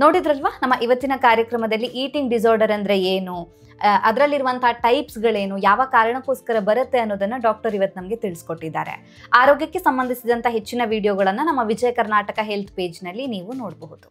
S2: ನೋಡಿದ್ರಲ್ವಾ ನಮ್ಮ ಇವತ್ತಿನ ಕಾರ್ಯಕ್ರಮದಲ್ಲಿ ಈಟಿಂಗ್ ಡಿಸಾರ್ಡರ್ ಅಂದ್ರೆ ಏನು, ಅದರಲ್ಲಿರುವಂತಹ ಟೈಪ್ಸ್ಗಳೇನು, ಯಾವ ಕಾರಣಕ್ಕೋಸ್ಕರ ಬರುತ್ತೆ ಅನ್ನೋದನ್ನ ಡಾಕ್ಟರ್ ಇವತ್ತು ನಮಗೆ ತಿಳಿಸ್ಕೊಟ್ಟಿದ್ದಾರೆ. ಆರೋಗ್ಯಕ್ಕೆ ಸಂಬಂಧಿಸಿದಂಥ ಹೆಚ್ಚಿನ ವಿಡಿಯೋಗಳನ್ನು ನಮ್ಮ ವಿಜಯ ಕರ್ನಾಟಕ ಹೆಲ್ತ್ ಪೇಜ್ನಲ್ಲಿ ನೀವು ನೋಡಬಹುದು.